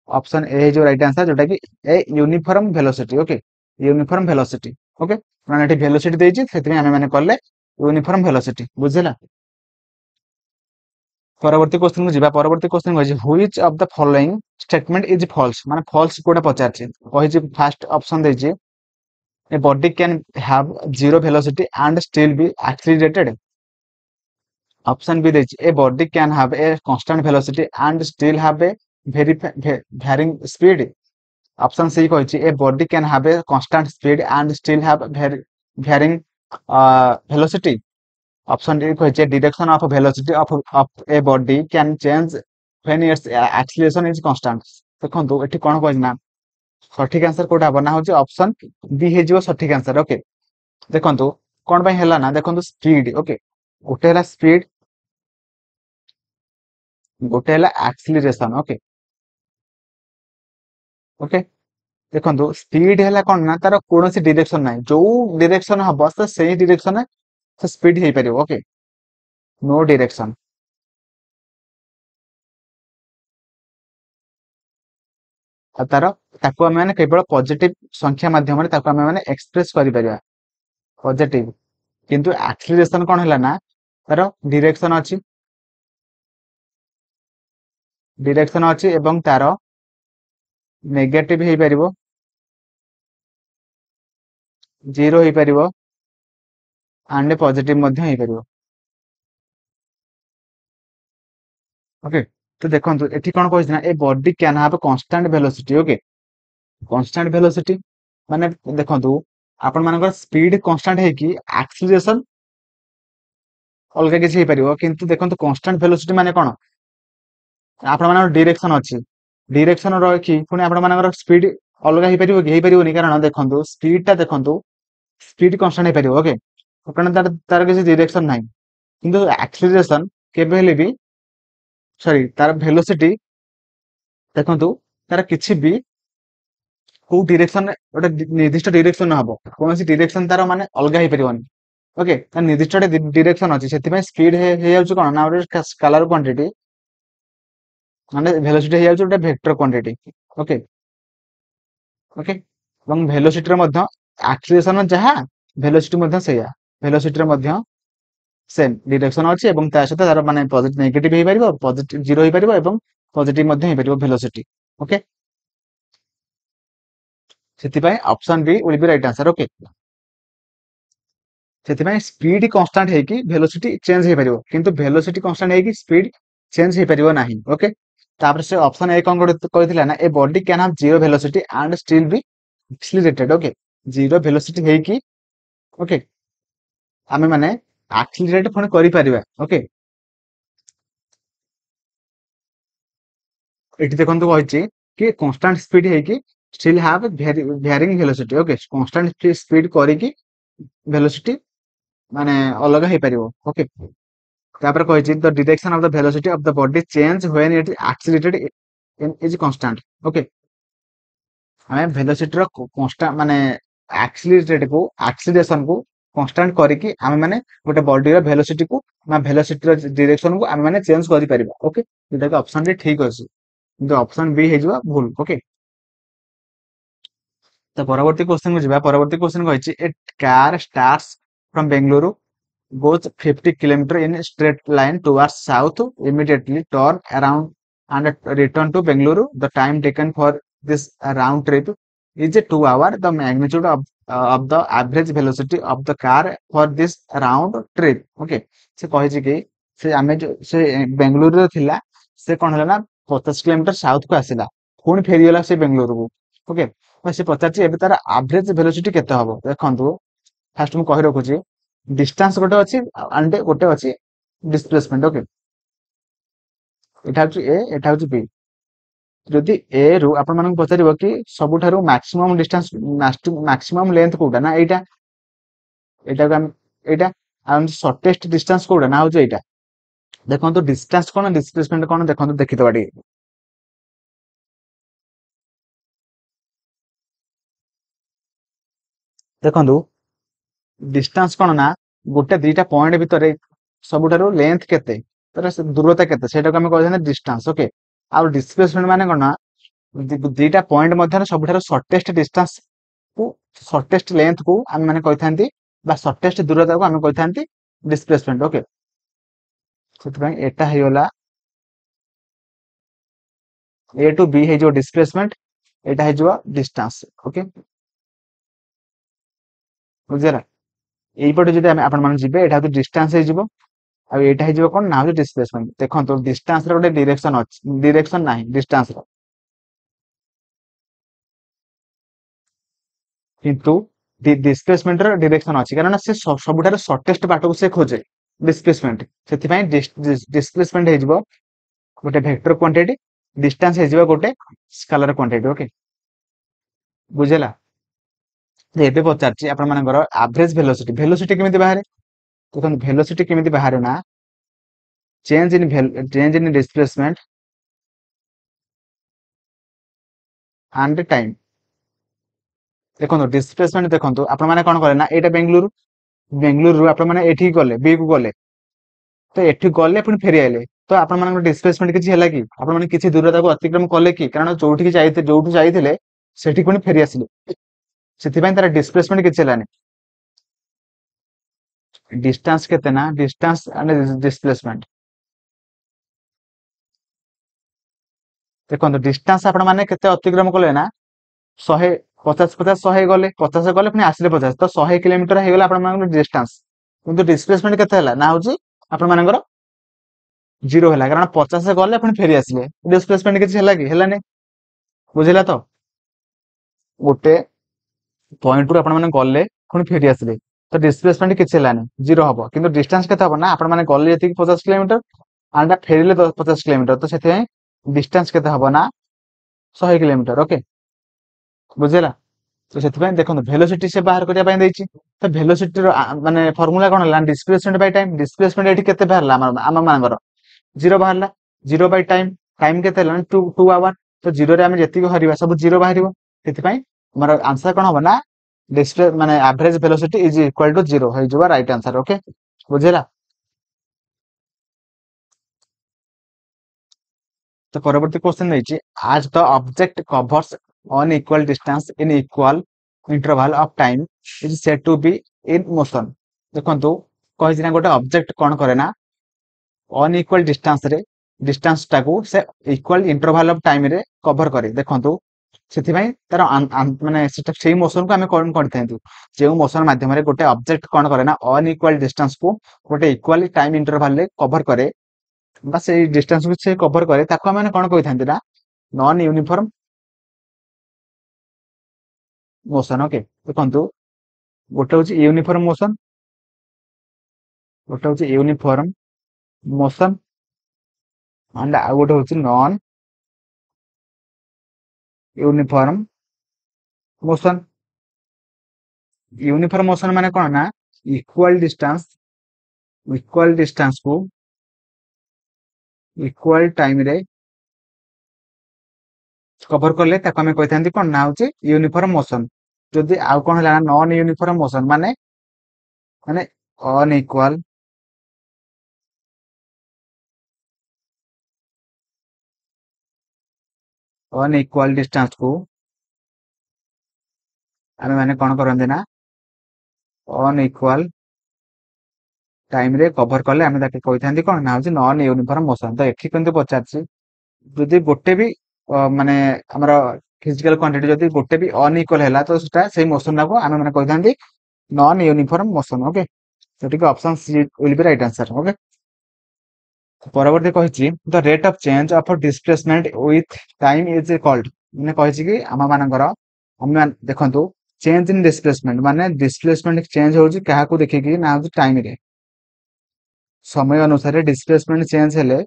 ऑप्शन ए जो राइट आंसर जोटा कि a uniform velocity okay uniform velocity okay माने एठी वेलोसिटी देछि सेति हमें माने करले यूनिफॉर्म वेलोसिटी बुझिला परवर्ती क्वेश्चन को जिबा परवर्ती क्वेश्चन को which of the following statement is false माने फॉल्स कोटा पचारछि कहि फर्स्ट ऑप्शन देछि a body can have zero velocity and still be accelerated option b देछि a body can have a constant velocity and still have a very varying speed option c कहिछि a body can have a constant speed and still have varying velocity option d कहिछि direction of velocity of a body can change when its acceleration is constant देखंतु एठी कोन कहछि ना सठिक answer Kota बना होछि option B हे जिवो सठिक answer okay देखंतु कोन पय हैला ना देखंतु स्पीड ओके गोटे हैला स्पीड गोटे हैला एक्सीलरेशन ओके ओके देखंतु स्पीड हैला कोन ना तार कोनोसी डायरेक्शन नै जो डायरेक्शन हबो से सेही डायरेक्शन से स्पीड हे परियो ओके नो डायरेक्शन आ तार ताको हम माने केवल पॉजिटिव संख्या माध्यम रे ताको हम माने एक्सप्रेस करि परिया पॉजिटिव किंतु एक्सीलरेशन कोन हैला ना तार डायरेक्शन अछि एवं तार नेगेटिव हे परिबो जीरो हे परिबो एंड पॉजिटिव मध्य हे परिबो ओके तो देखंतु एठी कोन कहै ना a body can have constant velocity okay constant velocity माने देखंतु आपण मानकर स्पीड कांस्टेंट है कि एक्सीलरेशन अलग किसी हे परिबो किंतु देखंतु कांस्टेंट वेलोसिटी माने कोन आपण मानकर डायरेक्शन अछि डायरेक्शन रखी पुणी आपण मानकर स्पीड अलग हे परिबो कि हे परिबोनी कारण देखंतु स्पीड कांस्टेंट हे परिबो ओके कारण तार तार किसी डायरेक्शन नाही किंतु एक्सीलरेशन केबे हेले भी सॉरी तार वेलोसिटी देखंतु तार किछि भी को डायरेक्शन गोटे निर्दिष्ट डायरेक्शन हबो कोनोसी डायरेक्शन तार माने अलग हे परिबोनी ओके तार निर्दिष्ट डायरेक्शन अछि सेति में स्पीड हे जाउछ कोन ना गोटे स्केलर क्वांटिटी माने वेलोसिटी हे जाउछ गोटे वेक्टर क्वांटिटी ओके ओके এবং वेलोसिटी रे मध्य एक्सीलरेशन जहा वेलोसिटी मध्य सेया वेलोसिटी रे मध्य सेम डायरेक्शन अछि एवं ता सहित तार माने पॉजिटिव नेगेटिव हे परिबो पॉजिटिव जीरो हे परिबो एवं पॉजिटिव मध्य हे परिबो वेलोसिटी ओके सेति पय option B will be right answer okay सेति पय स्पीड कांस्टेंट हे कि वेलोसिटी चेंज हे परिबो किंतु वेलोसिटी कांस्टेंट हे कि स्पीड चेंज हे परिबो नाही ओके तापर से ऑप्शन ए कोन कहथिला ना a body can have zero velocity and still be accelerated okay zero velocity हे कि ओके आमे माने एक्सीलरेट फण करि परिबा ओके एठी देखंतु कहछि कि कांस्टेंट स्पीड हे कि still have varying velocity okay constant speed करि कि वेलोसिटी माने अलग हे परिबो ओके तापर कहछि the direction of the velocity of the body change when it accelerated in is constant okay हमें वेलोसिटी रो कांस्टेंट माने एक्सीलरेशन को कांस्टेंट करिकि हमें माने गोटे बॉडी रो वेलोसिटी को वेलोसिटी रो डायरेक्शन को हमें माने चेंज करि परिबा ओके एटा के ऑप्शन रे ठीक अछि किंतु ऑप्शन बी हे जिवा भूल ओके तो परवर्ती क्वेश्चन को जिबा परवर्ती क्वेश्चन कहछि a car starts from Bengaluru goes 50 km in straight line towards south immediately turn around and return to Bengaluru. The time taken for this round trip is 2 hours. The magnitude of the average velocity of the car for this round trip. Okay. से कहि कि से आमे जो से बेंगलुरु रे थिला से कोन हला ना 50 किलोमीटर साउथ को आसिला पुणी फेरी गेला से बेंगलुरु को ओके से पचारछि एबे तार एवरेज वेलोसिटी केते हबो देखंतु फास्ट मु कहि रखुछि डिस्टेंस गोटे अच्छी एंड गोटे अच्छी डिस्प्लेसमेंट ओके एटा हूँ ए एटा हूँ बी जदि ए रु आपण मानक पचारिबो कि सबुठारु मैक्सिमम डिस्टेंस मैक्सिमम लेंथ कोडा ना एटा एटा को हम एटा हम शॉर्टेस्ट डिस्टेंस कोडा ना होजे एटा देखंतु डिस्टेंस कोन डिस्प्लेसमेंट कोन देखंतु देखितबा डी देखंतु डिस्टेंस कोन ना गोटे दुईटा पॉइंट भितर सबुठारु लेंथ केते तर दूरता केते सेटा को हम कहै डिस्टेंस ओके आ डिस्प्लेसमेंट माने कोन ना ଦିଟା ପଏଣ୍ଟ ମଧ୍ୟରେ ସବୁଠାରୁ ସର୍ଟେଷ୍ଟ ଡିଷ୍ଟାନ୍ସ କୁ ସର୍ଟେଷ୍ଟ ଲେନ୍ଥ କୁ ଆମେ ମାନେ କହିଥାନ୍ତି ବା ସର୍ଟେଷ୍ଟ ଦୂରତାକୁ ଆମେ କହିଥାନ୍ତି ଡିସପ୍ଲେସମେଣ୍ଟ। ଓକେ, ସେଥିପାଇଁ ଏଟା ହେଇଗଲା ଏ ଟୁ ବି ହେଇଯିବ ଡିସପ୍ଲେସମେଣ୍ଟ, ଏଟା ହେଇଯିବ ଡିଷ୍ଟାନ୍ସ। ଓକେ, ବୁଝିଲା? ଏଇପଟେ ଯଦି ଆମେ ଆପଣ ମାନେ ଯିବେ ଏଟା ହଉଛି ଡିଷ୍ଟାନ୍ସ ହେଇଯିବ, ଆଉ ଏଇଟା ହେଇଯିବ କଣ ନା ହଉଛି ଡିସପ୍ଲେସମେଣ୍ଟ। ଦେଖନ୍ତୁ ଡିଷ୍ଟାନ୍ସ ର ଗୋଟେ ଡିରେକ୍ସନ ଅଛି, ଡିରେକ୍ସନ ନାହିଁ ଡିଷ୍ଟାନ୍ସ ର, କିନ୍ତୁ ଡିସପ୍ଲେସମେଣ୍ଟ ର ଡିରେକ୍ସନ ଅଛି, କାରଣ ସେ ସବୁଠାରୁ ସର୍ଟେଷ୍ଟ ବାଟକୁ ସେ ଖୋଜେ ଡିସପ୍ଲେସମେଣ୍ଟ। ସେଥିପାଇଁ ଡିସପ୍ଲେସମେଣ୍ଟ ହେଇଯିବ ଗୋଟେ ଭେକ୍ଟର କ୍ୱାଣ୍ଟିଟି, ଡିଷ୍ଟାନ୍ସ ହେଇଯିବ ଗୋଟେ ସ୍କାଲାର କ୍ୱାଣ୍ଟିଟି। ଓକେ, ବୁଝିଲା? ଏବେ ପଚାରୁଛି ଆପଣ ମାନଙ୍କର ଆଭରେଜ ଭେଲୋସିଟି, ଭେଲୋସିଟି କେମିତି ବାହାରେ? ଦେଖନ୍ତୁ ଭେଲୋସିଟି କେମିତି ବାହାରେ ନା change in displacement and time. ଦେଖନ୍ତୁ ଡିସପ୍ଲେସମେଣ୍ଟ, ଦେଖନ୍ତୁ ଆପଣ ମାନେ କଣ କଲେ ନା ଏଇଟା ବେଙ୍ଗଲୁରୁ ଆପଣ ମାନେ ଏଠିକି ଗଲେ ବି କୁ ଗଲେ, ତ ଏଠି ଗଲେ ପୁଣି ଫେରି ଆଇଲେ, ତ ଆପଣ ମାନଙ୍କର ଡିସପ୍ଲେସମେଣ୍ଟ କିଛି ହେଲା କି? ଆପଣ ମାନେ କିଛି ଦୂରତାକୁ ଅତିକ୍ରମ କଲେ କି? କାରଣ ଯୋଉଠୁ ଯାଇଥିଲେ ସେଠି ପୁଣି ଫେରି ଆସିଲେ, ସେଥିପାଇଁ ତାର ଡିସପ୍ଲେସମେଣ୍ଟ କିଛି ହେଲାନି। ଡିଷ୍ଟାନ୍ସ କେତେ ନା ଡିଷ୍ଟାନ୍ସ ଆଣ୍ଡ ଡିସପ୍ଲେସମେଣ୍ଟ। ଦେଖନ୍ତୁ ଡିଷ୍ଟାନ୍ସ ଆପଣ ମାନେ କେତେ ଅତିକ୍ରମ କଲେ ନା 100 50 50 100 ଗଲେ ପୁଣି ଆସିଲେ 50, ତ 100 କିଲୋମିଟର ହେଇଗଲା ଆପଣ ମାନଙ୍କର ଡିଷ୍ଟାନ୍ସ। କିନ୍ତୁ ଡିସପ୍ଲେସମେଣ୍ଟ କେତେ ହେଲା ନା ହଉଛି ଆପଣ ମାନଙ୍କର 0 ହେଲା, କାରଣ 50 ଗଲେ ପୁଣି ଫେରି ଆସିଲେ, ଡିସପ୍ଲେସମେଣ୍ଟ କିଛି ହେଲା କି? ହେଲାନି। ବୁଝିଲା ତ? ଗୋଟେ ପଏଣ୍ଟ ରୁ ଆପଣ ମାନେ ଗଲେ ପୁଣି ଫେରି ଆସିଲେ, ତ ଡିସପ୍ଲେସମେଣ୍ଟ କିଛି ହେଲାନି, 0 ହବ। କିନ୍ତୁ ଡିଷ୍ଟାନ୍ସ କେତେ ହବ ନା ଆପଣ ମାନେ ଗଲେ ଯେତିକି 50 କିଲୋମିଟର ଆଣ୍ଡ ଫେରିଲେ 50 କିଲୋମିଟର, ତ ସେଥିପାଇଁ ଡିଷ୍ଟାନ୍ସ କେତେ ହବ ନା 100 କିଲୋମିଟର। ଓକେ, ବୁଝିଲା? ତ ସେଥିପାଇଁ ଦେଖନ୍ତୁ ଭେଲୋସିଟି ସେ ବାହାର କରିବା ପାଇଁ ଦେଇଛି, ତ ଭେଲୋସିଟିର ମାନେ ଫର୍ମୁଲା କଣ ହେଲା? Displacement by time. ଡିସପ୍ଲେସମେଣ୍ଟ ଏଠି କେତେ ବାହାରିଲା ଆମ ମାନଙ୍କର 0 ବାହାରିଲା, 0 ବାଇ ଟାଇମ, ଟାଇମ କେତେ ହେଲା 2 ଆୱାର, ତ 0 ରେ ଆମେ ଯେତିକି ହରିବା ସବୁ 0 ବାହାରିବ। ସେଥିପାଇଁ ଆମର ଆନ୍ସର କଣ ହବ ନା ଡିସପ୍ଲେ ମାନେ average velocity is equal two 0 ହେଇଯିବ ରାଇଟ ଆନ୍ସର। ଓକେ, ବୁଝିଲା? ତ ପରବର୍ତ୍ତୀ କ୍ୱେଶ୍ଚନ ଦେଇଛି, as the object covers unequal distance in equal interval of time is said to be in motion। ଦେଖନ୍ତୁ କହିଛି ନା ଗୋଟେ ଅବଜେକ୍ଟ କଣ କରେ ନା ଅନଇକ୍ୱାଲ ଡିଷ୍ଟାନ୍ସ ଟାକୁ ସେ ଇକ୍ୱାଲ ଇଣ୍ଟରଭାଲ ଅଫ ଟାଇମ ରେ କଭର କରେ। ଦେଖନ୍ତୁ ସେଥିପାଇଁ ତାର ମାନେ ସେଇ ମୋସନ କୁ ଆମେ କଣ କରିଥାନ୍ତୁ, ଯେଉଁ ମୋସନ ମାଧ୍ୟମରେ ଗୋଟେ ଅବଜେକ୍ଟ କଣ କରେ ନା ଅନଇକ୍ୱାଲ ଡିଷ୍ଟାନ୍ସ କୁ ଗୋଟେ ଇକ୍ୱାଲି ଟାଇମ ଇଣ୍ଟରଭାଲ ରେ କଭର କରେ, ବା ସେଇ ଡିଷ୍ଟାନ୍ସ କୁ ସେ କଭର କରେ, ତାକୁ ଆମେ କଣ କହିଥାନ୍ତି ନା ନନ୍ ୟୁନିଫର୍ମ ମୋସନ। ଓକେ, ଦେଖନ୍ତୁ ଗୋଟେ ହଉଛି ୟୁନିଫର୍ମ ମୋସନ, ଗୋଟେ ହଉଛି ୟୁନିଫର୍ମ ମୋସନ ଆଣ୍ଡ ଆଉ ଗୋଟେ ହଉଛି non uniform motion. Uniform motion ମାନେ କଣ ନା ଇକ୍ୱାଲ ଡିଷ୍ଟାନ୍ସ କୁ ଇକ୍ୱାଲ ଟାଇମ ରେ କଭର କଲେ ତାକୁ ଆମେ କହିଥାନ୍ତି କଣ ନା ହଉଛି ୟୁନିଫର୍ମ ମୋସନ। ଯଦି ଆଉ କଣ ହେଲା ନନ୍ ୟୁନିଫର୍ମ ମୋସନ ମାନେ ମାନେ ଅନଇକ୍ୱାଲ ଡିଷ୍ଟାନ୍ସ କୁ ଆମେ ମାନେ କଣ କରନ୍ତି ନା ଅନଇକ୍ୱାଲ ଟାଇମ ରେ କଭର କଲେ ଆମେ ତାକୁ କହିଥାନ୍ତି କଣ ନା ହଉଛି ନନ୍ ୟୁନିଫର୍ମ ମୋସନ। ତ ଏଠି କିନ୍ତୁ ପଚାରିଛି ଯଦି ଗୋଟେ ବି ମାନେ ଆମର ଫିଜିକାଲ କ୍ୱାଣ୍ଟିଟି ଯଦି ଗୋଟେ ବି ଅନଇକ୍ୱାଲ ହେଲା, ତ ସେଟା ସେଇ ମୋସନ ଟାକୁ ଆମେ ମାନେ କହିଥାନ୍ତି ନନ୍ ୟୁନିଫର୍ମ ମୋସନ। ଓକେ, ସେଠିକି option C will be right answer. Okay, ପରବର୍ତ୍ତୀ କହିଛି the rate of change of displacement with time is called. ମାନେ କହିଛି କି ଆମ ମାନଙ୍କର ଆମେ ଦେଖନ୍ତୁ ଚେଞ୍ଜ ଇନ ଡିସପ୍ଲେସମେଣ୍ଟ ମାନେ ଡିସପ୍ଲେସମେଣ୍ଟ ଚେଞ୍ଜ ହଉଛି କାହାକୁ ଦେଖିକି ନା ହଉଛି ଟାଇମ ରେ, ସମୟ ଅନୁସାରେ ଡିସପ୍ଲେସମେଣ୍ଟ ଚେଞ୍ଜ ହେଲେ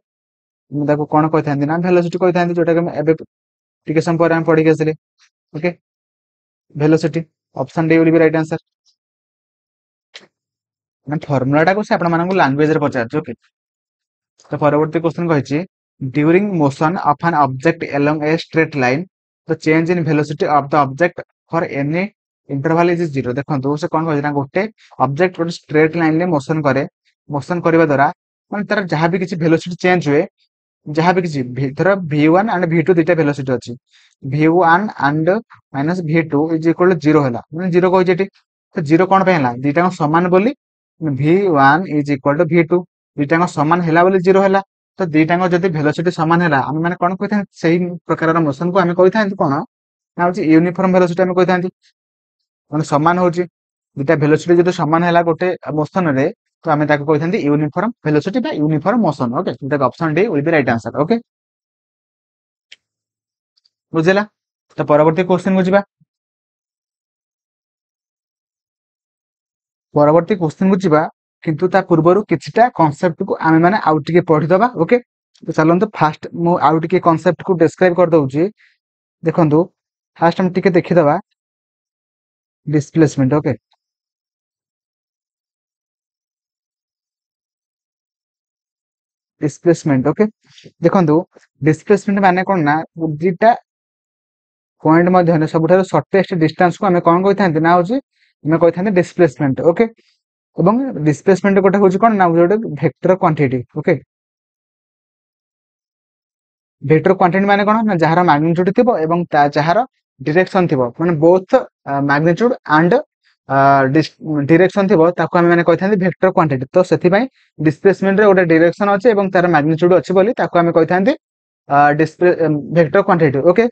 ମୁଁ ତାକୁ କଣ କହିଥାନ୍ତି ନା ଭେଲୋସିଟି କହିଥାନ୍ତି, ଯୋଉଟା କି ଏବେ ଟିକେ ସମୟ ପରେ ଆମେ ପଢିକି ଆସିଲେ। Okay, velocity option D will be right answer. ମାନେ ଫର୍ମୁଲା ଟାକୁ ସେ ଆପଣ ମାନଙ୍କୁ ଲାଙ୍ଗୁଏଜ ରେ ପଚାରୁଛି। ଓକେ, ତ ପରବର୍ତ୍ତୀ କ୍ୱେଶ୍ଚନ କହିଛି ଡ୍ୟୁରିଂ ମୋସନ ଅଫ ଆନ୍ object along a straight line the change in velocity of the object for any interval is 0। ଦେଖନ୍ତୁ ସେ କଣ କହିଛି ନା ଗୋଟେ ଅବଜେକ୍ଟ ଗୋଟେ ଷ୍ଟ୍ରେଟ ଲାଇନ ରେ ମୋସନ କରେ, ମୋସନ କରିବା ଦ୍ୱାରା ମାନେ ତାର ଯାହାବି କିଛି ଭେଲୋସିଟି ଚେଞ୍ଜ ହୁଏ जहाँ भी किसी धर v1 एंड v2 दुईटा वेलोसिटी अच्छी v1 and minus v2 is equal to 0 है मैंने 0 कही तो 0 कौन पे है दुईटा सामान बोली v1 is equal to v2 दुईटा सामान है बोली 0 है तो दुईटा जब वेलोसिटी सामान है आम मैंने कौन कही से प्रकार मोशन को आम कही कौन ना हूँ यूनिफॉर्म वेलोसिटी आम कही सामान हूँ दुईटा वेलोसिटी जो सामान है गोटे मोशन रे तो आम कही यूनिफॉर्म वेलोसिटी बा uniform motion okay option D will be right answer okay बुझेला तो परवर्ती क्वेश्चन को जीवा परवर्ती क्वेश्चन को जीवा किंतु ता पूर्वरु किछिटा कांसेप्ट को आमे माने आउ टिके पढी दबा ओके तो चलंतु फास्ट मु आउ टिके कांसेप्ट को डिस्क्राइब कर दउची देखंतु फास्ट हम टिके देखि दबा डिस्प्लेसमेंट ओके डिस्प्लेसमेंट ओके देखंतु डिस्प्लेसमेंट माने कोन ना दुईटा पॉइंट मध्य सबुठारु शॉर्टेस्ट डिस्टेंस को आमे कोन कहि थांती ना होची आमे कहि थांती डिस्प्लेसमेंट ओके एवं डिस्प्लेसमेंट गोटे हूँ कौन ना गोटे vector quantity okay vector quantity माने कौन ना जार मैग्नीट्यूड थी एवं जार डायरेक्शन थी माने बोथ मैग्नीट्यूड एंड डायरेक्शन थी ताको आमे माने कहि थांती वेक्टर क्वांटिटी तो सेति पई डिस्प्लेसमेंट रे गोटे डायरेक्शन अछि एवं तार मैग्नीट्यूड अछि बोली ताको आमे कहि थांती डिस्प्ले वेक्टर क्वांटिटी ओके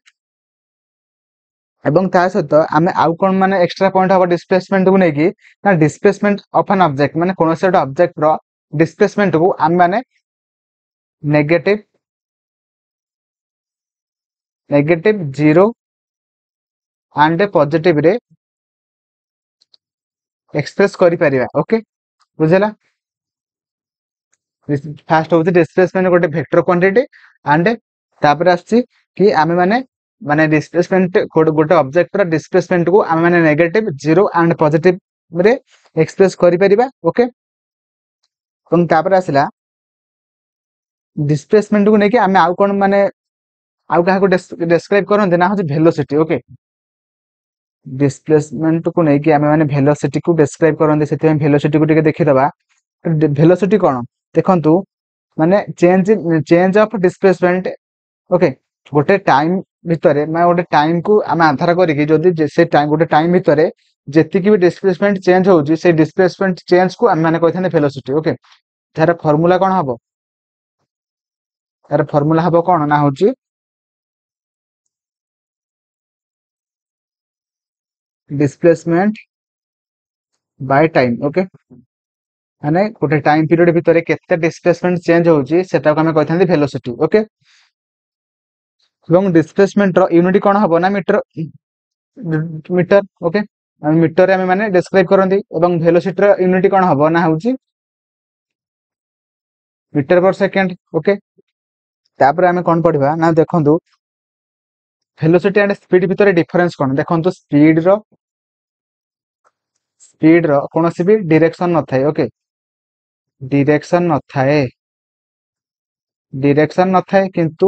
एवं ता सहित आमे आउ कोन माने एक्स्ट्रा पॉइंट हबो डिस्प्लेसमेंट को नेकी ना डिस्प्लेसमेंट ऑफ एन ऑब्जेक्ट माने कोनोसे गोटे ऑब्जेक्ट रो डिस्प्लेसमेंट को आमे माने नेगेटिव नेगेटिव 0 एंड पॉजिटिव रे एक्सप्रेस करि परिबा ओके बुझला फास्ट होती डिस्प्लेसमेंट गोटे वेक्टर क्वांटिटी एंड तापर आछि कि आमे माने माने डिस्प्लेसमेंट गोटे ऑब्जेक्ट रो डिस्प्लेसमेंट को आमे माने नेगेटिव 0 एंड पॉजिटिव रे एक्सप्रेस करि परिबा ओके এবং তারপরে আসিলা डिस्प्लेसमेंट को नेकी आमे आउ कोन माने आउ काहा को डिस्क्राइब करन ना हो वेलोसिटी ओके डिस्प्लेसमेंट को नेकी आमे माने वेलोसिटी को डिस्क्राइब करन सेते वेलोसिटी को टिके देखि दबा वेलोसिटी कोन देखंतु माने चेंज ऑफ डिस्प्लेसमेंट ओके गोटे टाइम भितरे मैं गोटे टाइम को आम आधार करिकी जदि से टाइम गोटे टाइम भितरे जेतिकी भी डिस्प्लेसमेंट चेंज होउची से डिस्प्लेसमेंट चेंज को आम माने कहिथाने वेलोसिटी ओके तार फार्मूला कोन हबो तार फार्मूला हबो कोन ना होची डिस्प्लेसमेंट बाय टाइम ओके माने गोटे टाइम पीरियड भितरे केते डिस्प्लेसमेंट चेंज होउची सेटा को आम कहिथाने वेलोसिटी ओके एवं डिस्प्लेसमेंट रो यूनिट कोन हबो ना मीटर मीटर ओके मीटर रे माने डिस्क्राइब करंदी एवं वेलोसिटी रो यूनिट कोन हबो ना होची मीटर पर सेकंड ओके तापर आमे कोन पढिबा ना देखंतु वेलोसिटी एंड स्पीड भितर डिफरेंस कोन देखंतु स्पीड रो कोनोसी भी डायरेक्शन न थाए ओके डायरेक्शन न थाए किंतु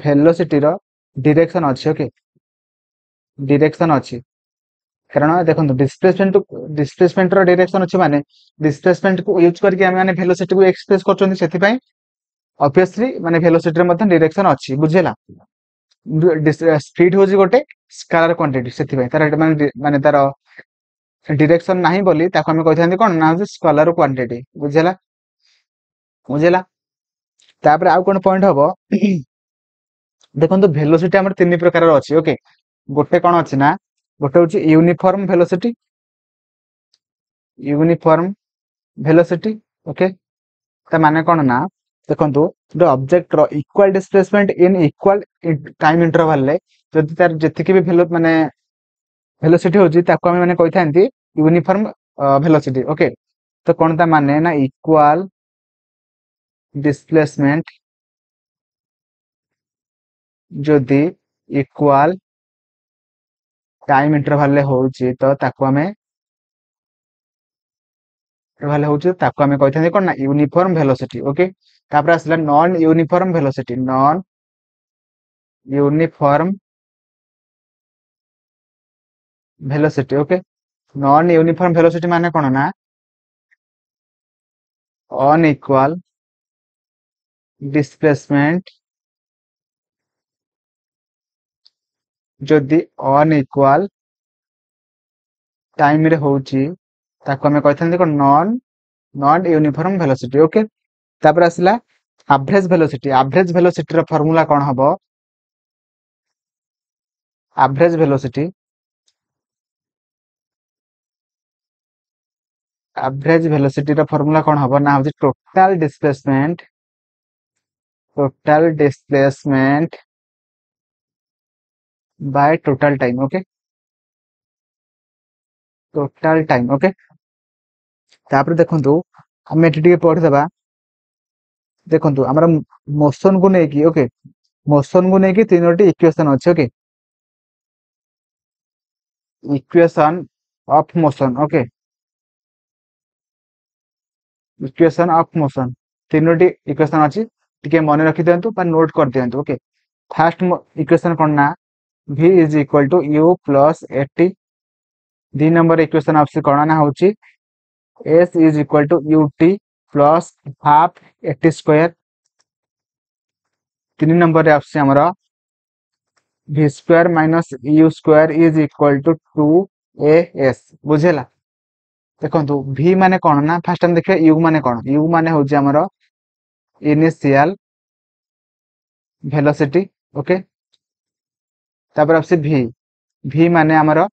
वेलोसिटी रो डायरेक्शन अछि ओके डायरेक्शन अछि कारण देखो डिस्प्लेसमेंट रो डायरेक्शन अच्छे माने डिस्प्लेसमेंट को यूज करके आमे माने वेलोसिटी को एक्सप्रेस करछन सेति पई ऑब्वियसली माने वेलोसिटी रे मते डायरेक्शन अछि बुझेला स्पीड होजी गोटे स्केलर क्वांटिटी सेति पई तार माने माने तार डायरेक्शन नाही बोली ताको आमे कहिथांती कोन ना स्केलर क्वांटिटी बुझेला बुझेला तापर आउ कोन पॉइंट हबो देखंतु वेलोसिटी हमर तीन प्रकार रो अछि ओके गोटे कोन अछि ना गोटे होची यूनिफॉर्म वेलोसिटी ओके ता माने कोन ना देखंतु द ऑब्जेक्ट रो equal displacement in equal time interval ले जदि तार जेतिके भी माने वेलोसिटी होची ताको हम माने कहिथांती यूनिफॉर्म वेलोसिटी ओके तो कोन ता माने ना इक्वल डिस्प्लेसमेंट जदि इक्वल टाइम इंटरवल ले होची तो ताको हमें इंटरवल होची ताको हमें कहिथांती कोन ना यूनिफॉर्म वेलोसिटी ओके तापर आसला non uniform velocity okay non uniform velocity माने कोन ना अनइक्वल डिस्प्लेसमेंट जदि अनइक्वाल टाइम रे होउची ताको हमें कहथन देखो non non uniform velocity. Okay, तापर आसला एवरेज वेलोसिटी। एवरेज वेलोसिटी रो फार्मूला कोन हबो? एवरेज वेलोसिटी रो फार्मूला कोन हबो ना होची total displacement by total time. Okay, total time. Okay, तापर देखंतु हमें एठी टिके पढि दबा। देखंतु हमरा मोशन को नेकी, ओके, मोशन को नेकी तीनोटी इक्वेशन अछि। Okay, equation of motion. Okay, equation of motion तीनोटी इक्वेशन अछि, टिके मने रखि दियंतु पर नोट कर दियंतु। ओके, फर्स्ट इक्वेशन कोन ना v is equal to u plus 80। 2 number equation आपसे कोन ना होची s is equal to ut plus half 80 square. 3 number रे आपसे हमरा v square minus u square is equal to 2as बुझेला। देखंतु v माने कोन ना फर्स्ट हम देखिए u माने कोन। u माने होची हमरा इनिशियल वेलोसिटी। ओके, तापर आपसे v माने हमरा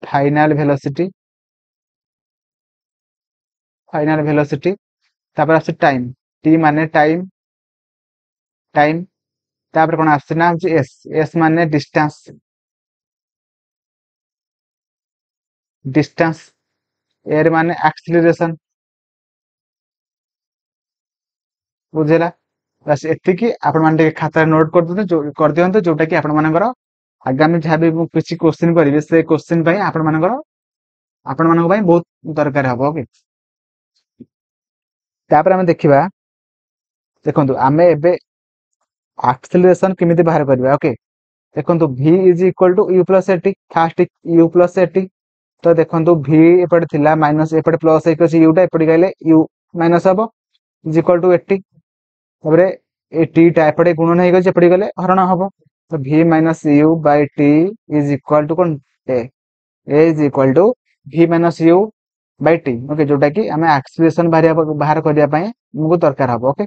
फाइनल वेलोसिटी। तापर आपसे टाइम, t माने टाइम। तापर कोन आसे ना होची s माने डिस्टेंस। एयर माने एक्सीलरेशन बुझेला। बस एतिकी आपण माने खाता नोट कर दियंतु जोटा कि आपण मानकर आगामी जहाँ भी किसी क्वेश्चन करिवे से क्वेश्चन पई आपण मानक पई बहुत दरकार हबो। ओके, तापर हम देखिबा। देखंतु आमे एबे एक्सीलरेशन केमिति बाहर करबा। ओके, देखंतु v is equal to u plus 80। First u plus 80 तो देखंतु v एपटे थिला माइनस एपटे प्लस एक अछि u टा एपटे गले u माइनस हबो इज इक्वल टू 80। तबरे ए टी टा एपटे गुणन हे गछ एपटे गले हरण हबो। तो v minus u by t is equal to कोन a is equal to v minus u by t। Okay, जोटा कि हमें एक्सीलरेशन बाहर करिया पई हमको दरकार हबो। ओके,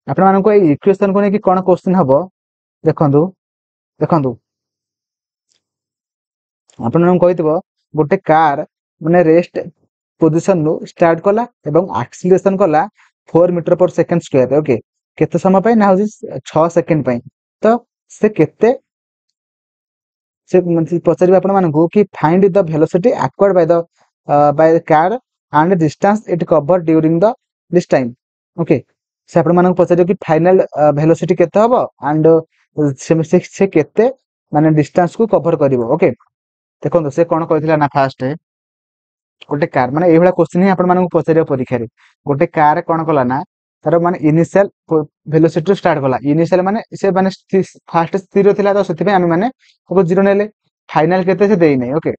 आपण मानको ए इक्वेशन को ने कि कोन क्वेश्चन हबो देखंतु। देखंतु आपण मन कहितबो गोटे कार माने रेस्ट पोजीशन नु स्टार्ट कला एवं एक्सीलरेशन कला 4 metre per second square. Okay, केते समय पई ना होजी 6 सेकंड पई। तो से केते से पचारिबा आपण मानको कि find the velocity acquired by the car and distance it cover during the this time. Okay, से आपण मानको पचारियो कि फाइनल वेलोसिटी केते हबो एंड से केते माने डिस्टेंस को कवर करिवो। ओके, देखो से कौन कहला ना फास्ट गोटे कार माने एभला क्वेश्चन ही आपण मानक पचारियो परीक्षा रे। गोटे कार कौन कला ना तार माने इनिशियल वेलोसिटी स्टार्ट कला। इनिशियल माने से माने फास्ट स्थिर थिला तो सेति पे हम माने को जीरो नेले फाइनल केते से देई नै। ओके,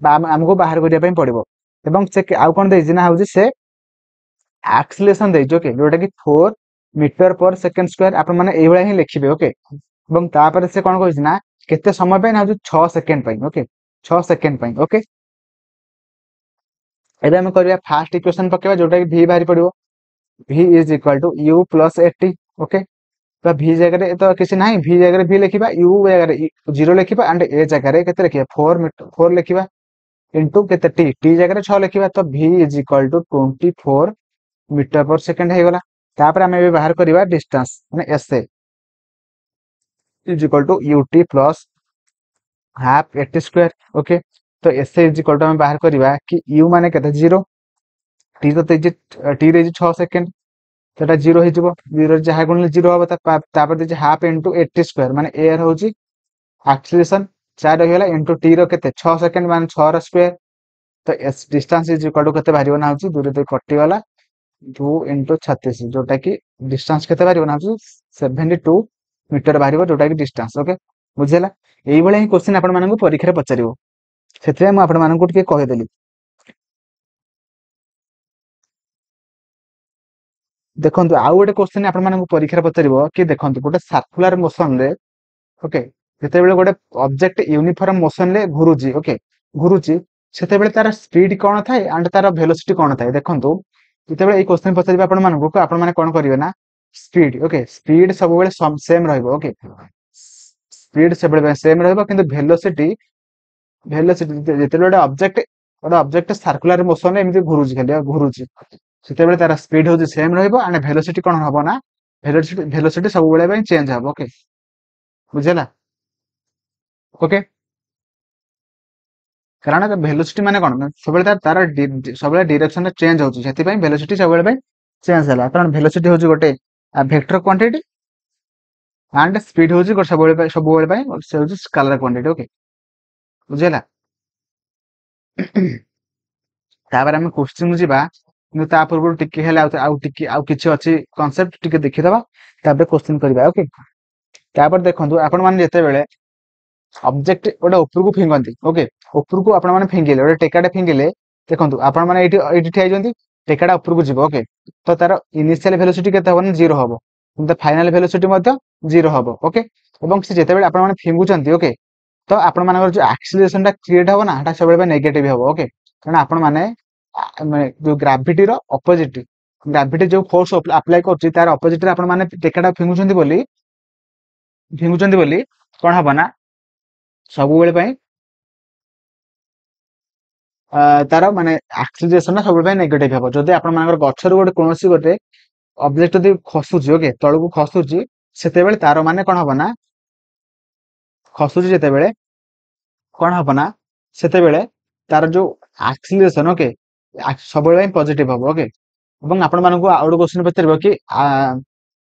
हमको बाहर करिया पई पड़िबो एवं से आ कोन देई जिना होजी से एक्सीलरेशन देई। ओके, जोटा कि 4 मीटर पर सेकंड स्क्वायर आपण माने एभला ही लिखिबे। ओके, एवं तापर से कोन कहिस ना केते समय पे ना 6 सेकंड पई। ओके, 6 सेकंड पई। ओके, एबे हम करिया फर्स्ट इक्वेशन पकेबा जोटा कि v बाहरी पड़िबो v is equal to u plus 80। Okay, तो v जगह रे तो किसी नाही v जगह रे v लिखिबा u जगह रे 0 लिखिबा एंड a जगह रे केते लिखिबा 4 मीटर 4 लिखिबा इनटू केते t जगह रे 6 लिखिबा। तो v is equal to 24 metre per second हे गला। तापर हम एबे बाहर करिबा डिस्टेंस माने sa is equal to ut plus half 80 square. Okay, तो sa इज इक्वल टू हम बाहर करिबा कि u माने केते 0 t तो t रे 6 सेकंड सेटा 0 हे जिवो 0 जहा गुणले 0 हबो। तापर दे हाफ इनटू 80 स्क्वायर माने एयर होची एक्सीलरेशन 4 रहिला इनटू t रो केते 6 सेकंड माने 6 रो स्क्वायर। तो s distance is equal to केते बाहरियो ना होची दूर दूर कटि गला 2 इनटू 36 जोटा कि डिस्टेंस केते बाहरियो ना होची 72 मीटर बाहरियो जोटा कि डिस्टेंस। ओके, बुझेला। एई भले ही क्वेश्चन आपण मानन को परीक्षा रे पचारिबो सेतरे हम आपण मानन को टिके कहि देली। ଦେଖନ୍ତୁ ଆଉ ଗୋଟେ क्वेश्चन ଆପଣ ମାନଙ୍କୁ ପରୀକ୍ଷାରେ ପଚାରିବ କି ଦେଖନ୍ତୁ ଗୋଟେ सर्कुलर मोशन रे ओके ଯେତେବେଳେ ଗୋଟେ ऑब्जेक्ट यूनिफॉर्म मोशन रे घुरुची ओके घुरुची ସେତେବେଳେ ତାର ସ୍ପିଡ କଣ ଥାଏ ଆଣ୍ଡ ତାର ଭେଲୋସିଟି କଣ ଥାଏ ଦେଖନ୍ତୁ ଯେତେବେଳେ ଏଇ क्वेश्चन ପଚାରିବେ ଆପଣ ମାନଙ୍କୁ ଆପଣ ମାନେ କଣ କରିବେ ନା ସ୍ପିଡ ओके ସ୍ପିଡ ସବୁବେଳେ ସେମ ରହିବ ओके ସ୍ପିଡ ସବୁବେଳେ ସେମ ରହିବ କିନ୍ତୁ ଭେଲୋସିଟି ଭେଲୋସିଟି ଯେତେବେଳେ ଗୋଟେ ଅବଜେକ୍ଟ सर्कुलर मोशन ରେ ଏମିତି ଘୁରୁଛି ଖାଲି ଘୁରୁଛି ସେତେବେଳେ ତାର ସ୍ପିଡ ହଉଛି ସେମ ରହିବ ଆଣ୍ଡ ଭେଲୋସିଟି କଣ ହବ ନା ଭେଲୋସିଟି ସବୁବେଳେ ପାଇଁ ଚେଞ୍ଜ ହବ ଓକେ ବୁଝିଲା ଓକେ କାରଣ ଭେଲୋସିଟି ମାନେ କଣ ସବୁବେଳେ ସବୁବେଳେ ଡିରେକ୍ସନ ଚେଞ୍ଜ ହଉଛି ସେଥିପାଇଁ ଭେଲୋସିଟି ସବୁବେଳେ ପାଇଁ ଚେଞ୍ଜ ହେଲା କାରଣ ଭେଲୋସିଟି ହଉଛି ଗୋଟେ ଭେକ୍ଟର କ୍ୱାଣ୍ଟିଟି ଆଣ୍ଡ ସ୍ପିଡ ହଉଛି ସବୁବେଳେ ପାଇଁ ସେ ହଉଛି ସ୍କାଲାର କ୍ୱାଣ୍ଟିଟି ଓକେ ବୁଝିଲା ତାପରେ ଆମେ क्वेश्चन ଯିବା କିନ୍ତୁ ତା ପୂର୍ବରୁ ଟିକେ ହେଲେ ଆଉ କିଛି ଅଛି କନସେପ୍ଟ ଟିକେ ଦେଖିଦବା ତାପରେ क्वेश्चन କରିବା ଓକେ ତାପରେ ଦେଖନ୍ତୁ ଆପଣ ମାନେ ଯେତେବେଳେ ऑब्जेक्ट ଗୋଟେ ଉପରକୁ ଫିଙ୍ଗନ୍ତି ଓକେ ଉପରକୁ ଆପଣ ମାନେ ଫିଙ୍ଗିଲେ ଗୋଟେ ଟେକାଟେ ଫିଙ୍ଗିଲେ ଦେଖନ୍ତୁ ଆପଣ ମାନେ ଏଇଠି ଠିଆ ହେଇଛନ୍ତି ଟେକାଟା ଉପରକୁ ଯିବ ଓକେ ତ ତାର ଇନିशियल ভেলোসিটি କେତେ ହବ ନା 0 ହବ କିନ୍ତୁ ଫାଇନାଲ ଭେଲୋସିଟି ମଧ୍ୟ 0 ହବ ଓକେ ଏବଂ ସେ ଯେତେବେଳେ ଆପଣ ମାନେ ଫିଙ୍ଗୁଛନ୍ତି ଓକେ ତ ଆପଣ ମାନଙ୍କର ଯୋଉ ଆକ୍ସିଲରେସନ ଟା କ୍ରିଏଟ ହବ ନା ସେଟା ସବୁବେଳେ ନେଗେଟିଭ ହବ ଓକେ କାରଣ ଆପଣ ମାନେ ଯୋଉ ଗ୍ରାଭିଟିର ଅପୋଜିଟ ଗ୍ରାଭିଟି ଯୋଉ ଫୋର୍ସ ଆପ୍ଲାଏ କରୁଛି ତାର ଅପୋଜିଟରେ ଆପଣ ମାନେ ଟେକାଟା ଫିଙ୍ଗୁଛନ୍ତି ବୋଲି କଣ ହବ ନା ସବୁବେଳେ ପାଇଁ ତାର ମାନେ ଆକ୍ସିଲରେସନ ଟା ସବୁବେଳେ ପାଇଁ ନେଗେଟିଭ ହବ ଯଦି ଆପଣ ମାନଙ୍କର ଗଛରୁ ଗୋଟେ କୌଣସି ଗୋଟେ ଅବଜେକ୍ଟ ଯଦି ଖସୁଛି ଓକେ ତଳକୁ ଖସୁଛି ସେତେବେଳେ ତାର ମାନେ କଣ ହବ ନା ଖସୁଛି ଯେତେବେଳେ କଣ ହବ ନା ସେତେବେଳେ ତାର ଯୋଉ ଆକ୍ସିଲରେସନ ଓକେ ସବୁବେଳେ ପାଇଁ ପଜିଟିଭ ହବ ଓକେ ଏବଂ ଆପଣ ମାନଙ୍କୁ ଆଉ ଗୋଟେ क्वेश्चन ପଚାରିବ କି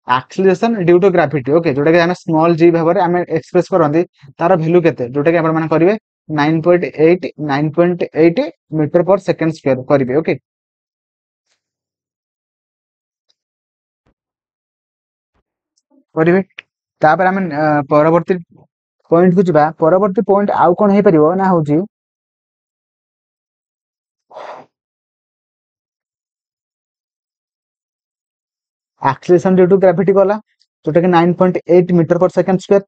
ଆକ୍ସିଲରେସନ ଡ୍ୟୁ ଟୁ ଗ୍ରାଭିଟି ଓକେ ଯୋଉଟା କି ଆମେ ସ୍ମଲ ଜି ଭାବରେ ଆମେ ଏକ୍ସପ୍ରେସ କରନ୍ତି ତାର ଭ୍ୟାଲୁ କେତେ ଯୋଉଟା କି ଆପଣ ମାନେ କରିବେ 9.8 ମିଟର पर सेकंड स्क्वायर କରିବେ ଓକେ କରିବେ ତାପରେ ଆମେ ପରବର୍ତ୍ତୀ ପଏଣ୍ଟ କୁ ଯିବା ପରବର୍ତ୍ତୀ ପଏଣ୍ଟ ଆଉ କଣ ହେଇପାରିବ ନା ହଉଛି ଆକ୍ସିଲେରେସନ ଡ୍ୟୁ ଟୁ ଗ୍ରାଭିଟି ଗଲା ଯୋଉଟା କି 9.8 ମିଟର पर सेकंड स्क्वायर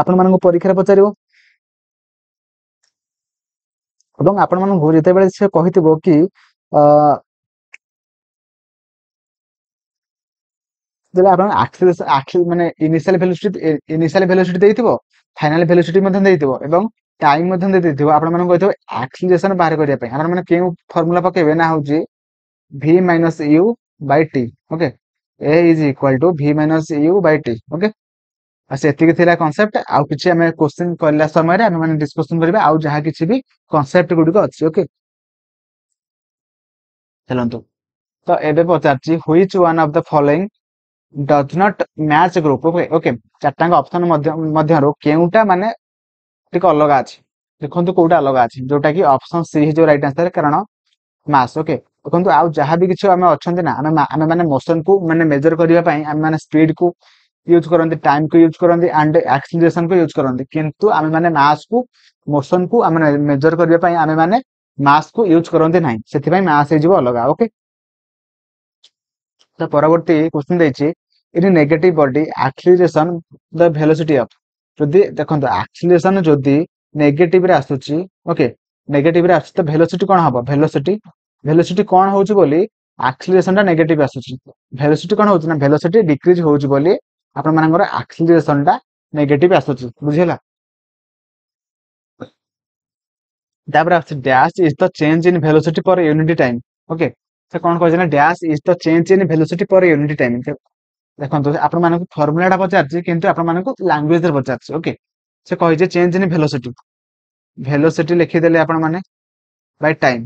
ଆପଣ ମାନଙ୍କୁ ପରୀକ୍ଷାରେ ପଚାରିବ ଏବଂ ଆପଣ ମାନଙ୍କୁ ଯେତେବେଳେ ସେ କହିଥିବ କି ଯେତେବେଳେ ଆପଣ ମାନେ ଇନିशियल ଭେଲୋସିଟି ଦେଇଥିବ ଫାଇନାଲ ଭେଲୋସିଟି ମଧ୍ୟ ଦେଇଥିବ ଏବଂ ଟାଇମ ମଧ୍ୟ ଦେଇଥିବ ଆପଣ ମାନଙ୍କୁ କହିଥିବ ଆକ୍ସିଲରେସନ ବାହାର କରିବା ପାଇଁ ଆପଣ ମାନେ କେଉଁ ଫର୍ମୁଲା ପକେଇବେ ନା ହଉଛି v minus u by t okay a is equal to v minus u by t okay ଆଉ ସେତିକି ଥିଲା କନସେପ୍ଟ ଆଉ କିଛି ଆମେ क्वेश्चन କରିଲା ସମୟରେ ଆମେ ମାନେ ଡିସ୍କସନ କରିବା ଆଉ ଯାହା କିଛି ବି କନସେପ୍ଟ ଗୁଡିକ ଅଛି ଓକେ ଚାଲନ୍ତୁ ତ ଏବେ ପଚାରୁଛି which one of the following does not match group okay okay चारटांग ऑप्शन ମଧ୍ୟରୁ କେଉଁଟା ମାନେ ଟିକେ ଅଲଗା ଅଛି ଦେଖନ୍ତୁ କୋଉଟା ଅଲଗା ଅଛି ଯୋଉଟା କି ଅପସନ ସି ହେଇଯିବ ରାଇଟ ଆନ୍ସର କାରଣ ମାସ ଓକେ ଦେଖନ୍ତୁ ଆଉ ଯାହା ବି କିଛି ଆମେ ଅଛନ୍ତି ନା ଆମେ ମାନେ ମୋଶନ କୁ ମାନେ ମେଜର କରିବା ପାଇଁ ଆମେ ମାନେ ସ୍ପିଡ କୁ ୟୁଜ କରନ୍ତି ଟାଇମ କୁ ୟୁଜ କରନ୍ତି ଆଣ୍ଡ ଆକ୍ସିଲରେସନ କୁ ୟୁଜ କରନ୍ତି କିନ୍ତୁ ଆମେ ମାନେ ମାସ କୁ ମୋଶନ କୁ ଆମେ ମେଜର କରିବା ପାଇଁ ଆମେ ମାନେ ମାସ କୁ ୟୁଜ କରନ୍ତି ନାହିଁ ସେଥିପାଇଁ ମାସ ହେଇଯିବ ଅଲଗା ଓକେ ତ ପରବର୍ତ୍ତୀ क्वेश्चन ଦେଇଛି in a negative body acceleration the velocity of ଯଦି ଦେଖନ୍ତୁ ଆକ୍ସିଲରେସନ ଯଦି ନେଗେଟିଭ ରେ ଆସୁଛି ଓକେ ନେଗେଟିଭ ରେ ଆସୁଛି ତ ଭେଲୋସିଟି କଣ ହବ ଭେଲୋସିଟି କଣ ହଉଛି ବୋଲି ଆକ୍ସିଲରେସନ ଟା ନେଗେଟିଭ ଆସୁଛି ଭେଲୋସିଟି କଣ ହଉଛି ନା ଭେଲୋସିଟି ଡିକ୍ରିଜ ହଉଛି ବୋଲି ଆପଣ ମାନଙ୍କର ଆକ୍ସିଲରେସନ ଟା ନେଗେଟିଭ ଆସୁଛି ବୁଝିହେଲା ତାପରେ ଆସୁଛି dash is the change in velocity per unit time okay ସେ କଣ କହିଛି ନା dash is the change in velocity per unit time ଦେଖନ୍ତୁ ଆପଣ ମାନଙ୍କୁ ଫର୍ମୁଲା ଟା ପଚାରିଛି କିନ୍ତୁ ଆପଣ ମାନଙ୍କୁ ଲାଙ୍ଗୁଏଜ ରେ ପଚାରିଛି ଓକେ ସେ କହିଛି ଚେଞ୍ଜ ଇନ ଭେଲୋସିଟି ଲେଖିଦେଲେ ଆପଣ ମାନେ ବାଇ ଟାଇମ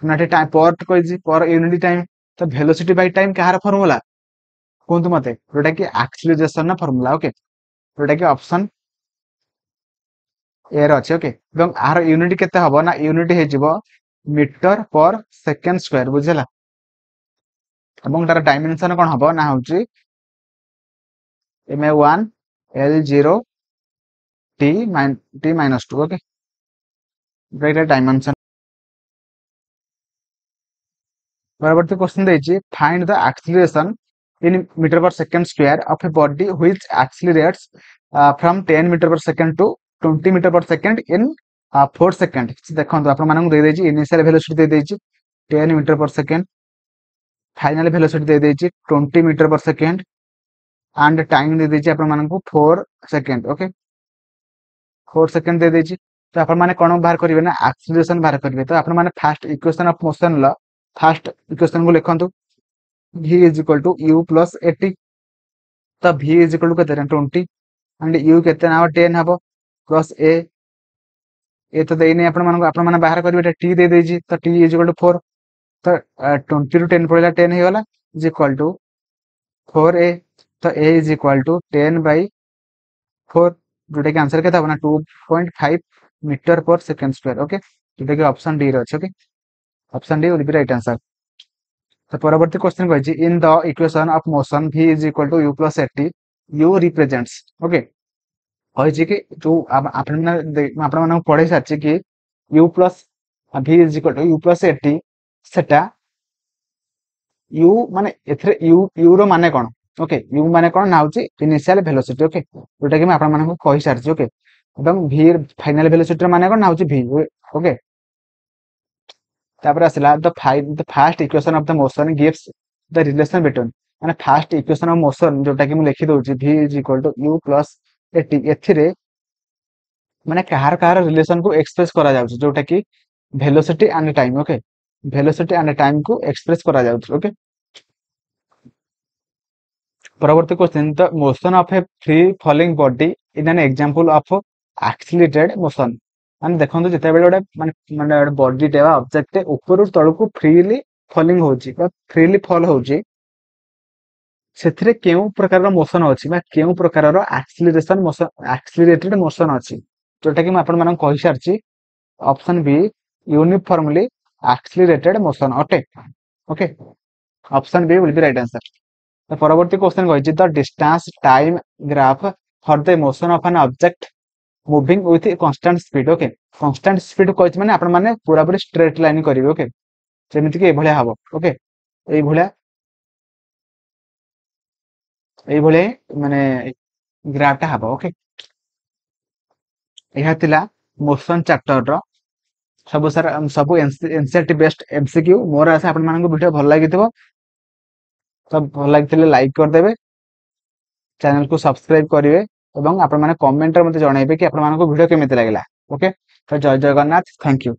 ନା ପର କହିଛି ପର ୟୁନିଟ ଟାଇମ ତ ଭେଲୋସିଟି ବାଇ ଟାଇମ କାହାର ଫର୍ମୁଲା କୁହନ୍ତୁ ମତେ ଯୋଉଟା କି ଆକ୍ସିଲରେସନ ର ଫର୍ମୁଲା ଓକେ ଯୋଉଟା କି ଅପସନ ଏ ର ଅଛି ଓକେ ଏବଂ ଆର ୟୁନିଟ କେତେ ହବ ନା ୟୁନିଟ ହେଇଯିବ ମିଟର पर सेकंड स्क्वायर ବୁଝିଲା ଏବଂ ତାର ଡାଇମେନସନ କଣ ହବ ନା ହଉଛି ma1 l0 t minus 2 okay right dimension परवर्ती क्वेश्चन देछि find the acceleration in metre per second square of a body which accelerates from 10 metre per second to 20 metre per second in 4 second. देखंतु आपण मानक दे देछि initial velocity दे देछि 10 metre per second, final velocity दे देछि 20 metre per second and time दे देछि आपण मानक 4 second. Okay 4 second दे देछि। तो आपण माने कोन बाहर करिवे ना एक्सीलरेशन बाहर करिवे। तो आपण माने फर्स्ट इक्वेशन ऑफ मोशन ल फर्स्ट इक्वेशन को लिखंतु v is equal to u plus 80। तो v इज इक्वल टू केते 20 एंड u केते ना 10 हबो प्लस ए तो देइने आपण माने बाहर करिवे t दे देछि। तो t इज इक्वल टू 4। तो 20 ରୁ 10 पड़ेला 10 ହେଇଗଲା इज इक्वल टू 4a। तो a is equal to 10 by 4 जोटा कि आंसर केता बना 2.5 metre per second square. Okay जोटा कि ऑप्शन डी रे अछि। Okay option D will be right answer. तो परवर्ती क्वेश्चन कहछि in the equation of motion v is equal to u plus 80 u represents. Okay कहछि कि जो आपण माने पढै साछि कि u plus v is equal to u plus 80 सेटा u माने एथरे u रो माने कोन। ओके u माने कोन ना होछि इनिशियल वेलोसिटी। ओके जोटा कि मैं आपण मानक कहि सारछि। ओके एवं v फाइनल वेलोसिटी माने कोन ना होछि v। ओके तापर आसिला the first equation of the motion gives the relation between माने फर्स्ट इक्वेशन ऑफ मोशन जोटा कि मैं लिखि दोछि v is equal to u plus 80 एथिरे माने कहार कहार रिलेशन को एक्सप्रेस करा जाउछि जोटा कि velocity and time. Okay velocity and time को एक्सप्रेस करा जाउछि। ओके परवर्ती question the motion of A free falling body in an example of accelerated motion. माने देखंतु जते बेले गोटे माने बॉडी टे ऑब्जेक्ट ऊपर तळ को फ्रीली फॉलिंग होची बा फ्रीली फॉल होची सेथिरे केउ प्रकार मोशन अछि बा केउ प्रकार एक्सीलरेशन मोशन एक्सीलरेटेड मोशन अछि जोटा कि मैं आपण मानक कहि सारछि option B uniformly accelerated motion अटे। Okay option B will be right answer. तो परवर्ती क्वेश्चन कहछि the distance time graph for the motion of an object moving with constant speed. Okay constant speed कहछि माने आपण माने पूरा पूरी स्ट्रेट लाइन करिवे। ओके जेमिति कि ए भलिया हबो। ओके ए भलिया माने ग्राफ टा हबो। ओके एहा तिला मोशन चैप्टर रो सब सारा सब एनसीईआरटी बेस्ट एमसीक्यू। मोर आशा आपण मानक वीडियो भल लागिथिबो। सब भल लागिथिले लाइक कर देबे, चैनल को सब्सक्राइब करिवे एवं आपण माने कमेंट रे मते जणाइबे कि आपण मानक वीडियो केमिति लागिला। ओके तो जय जगन्नाथ, थैंक यू।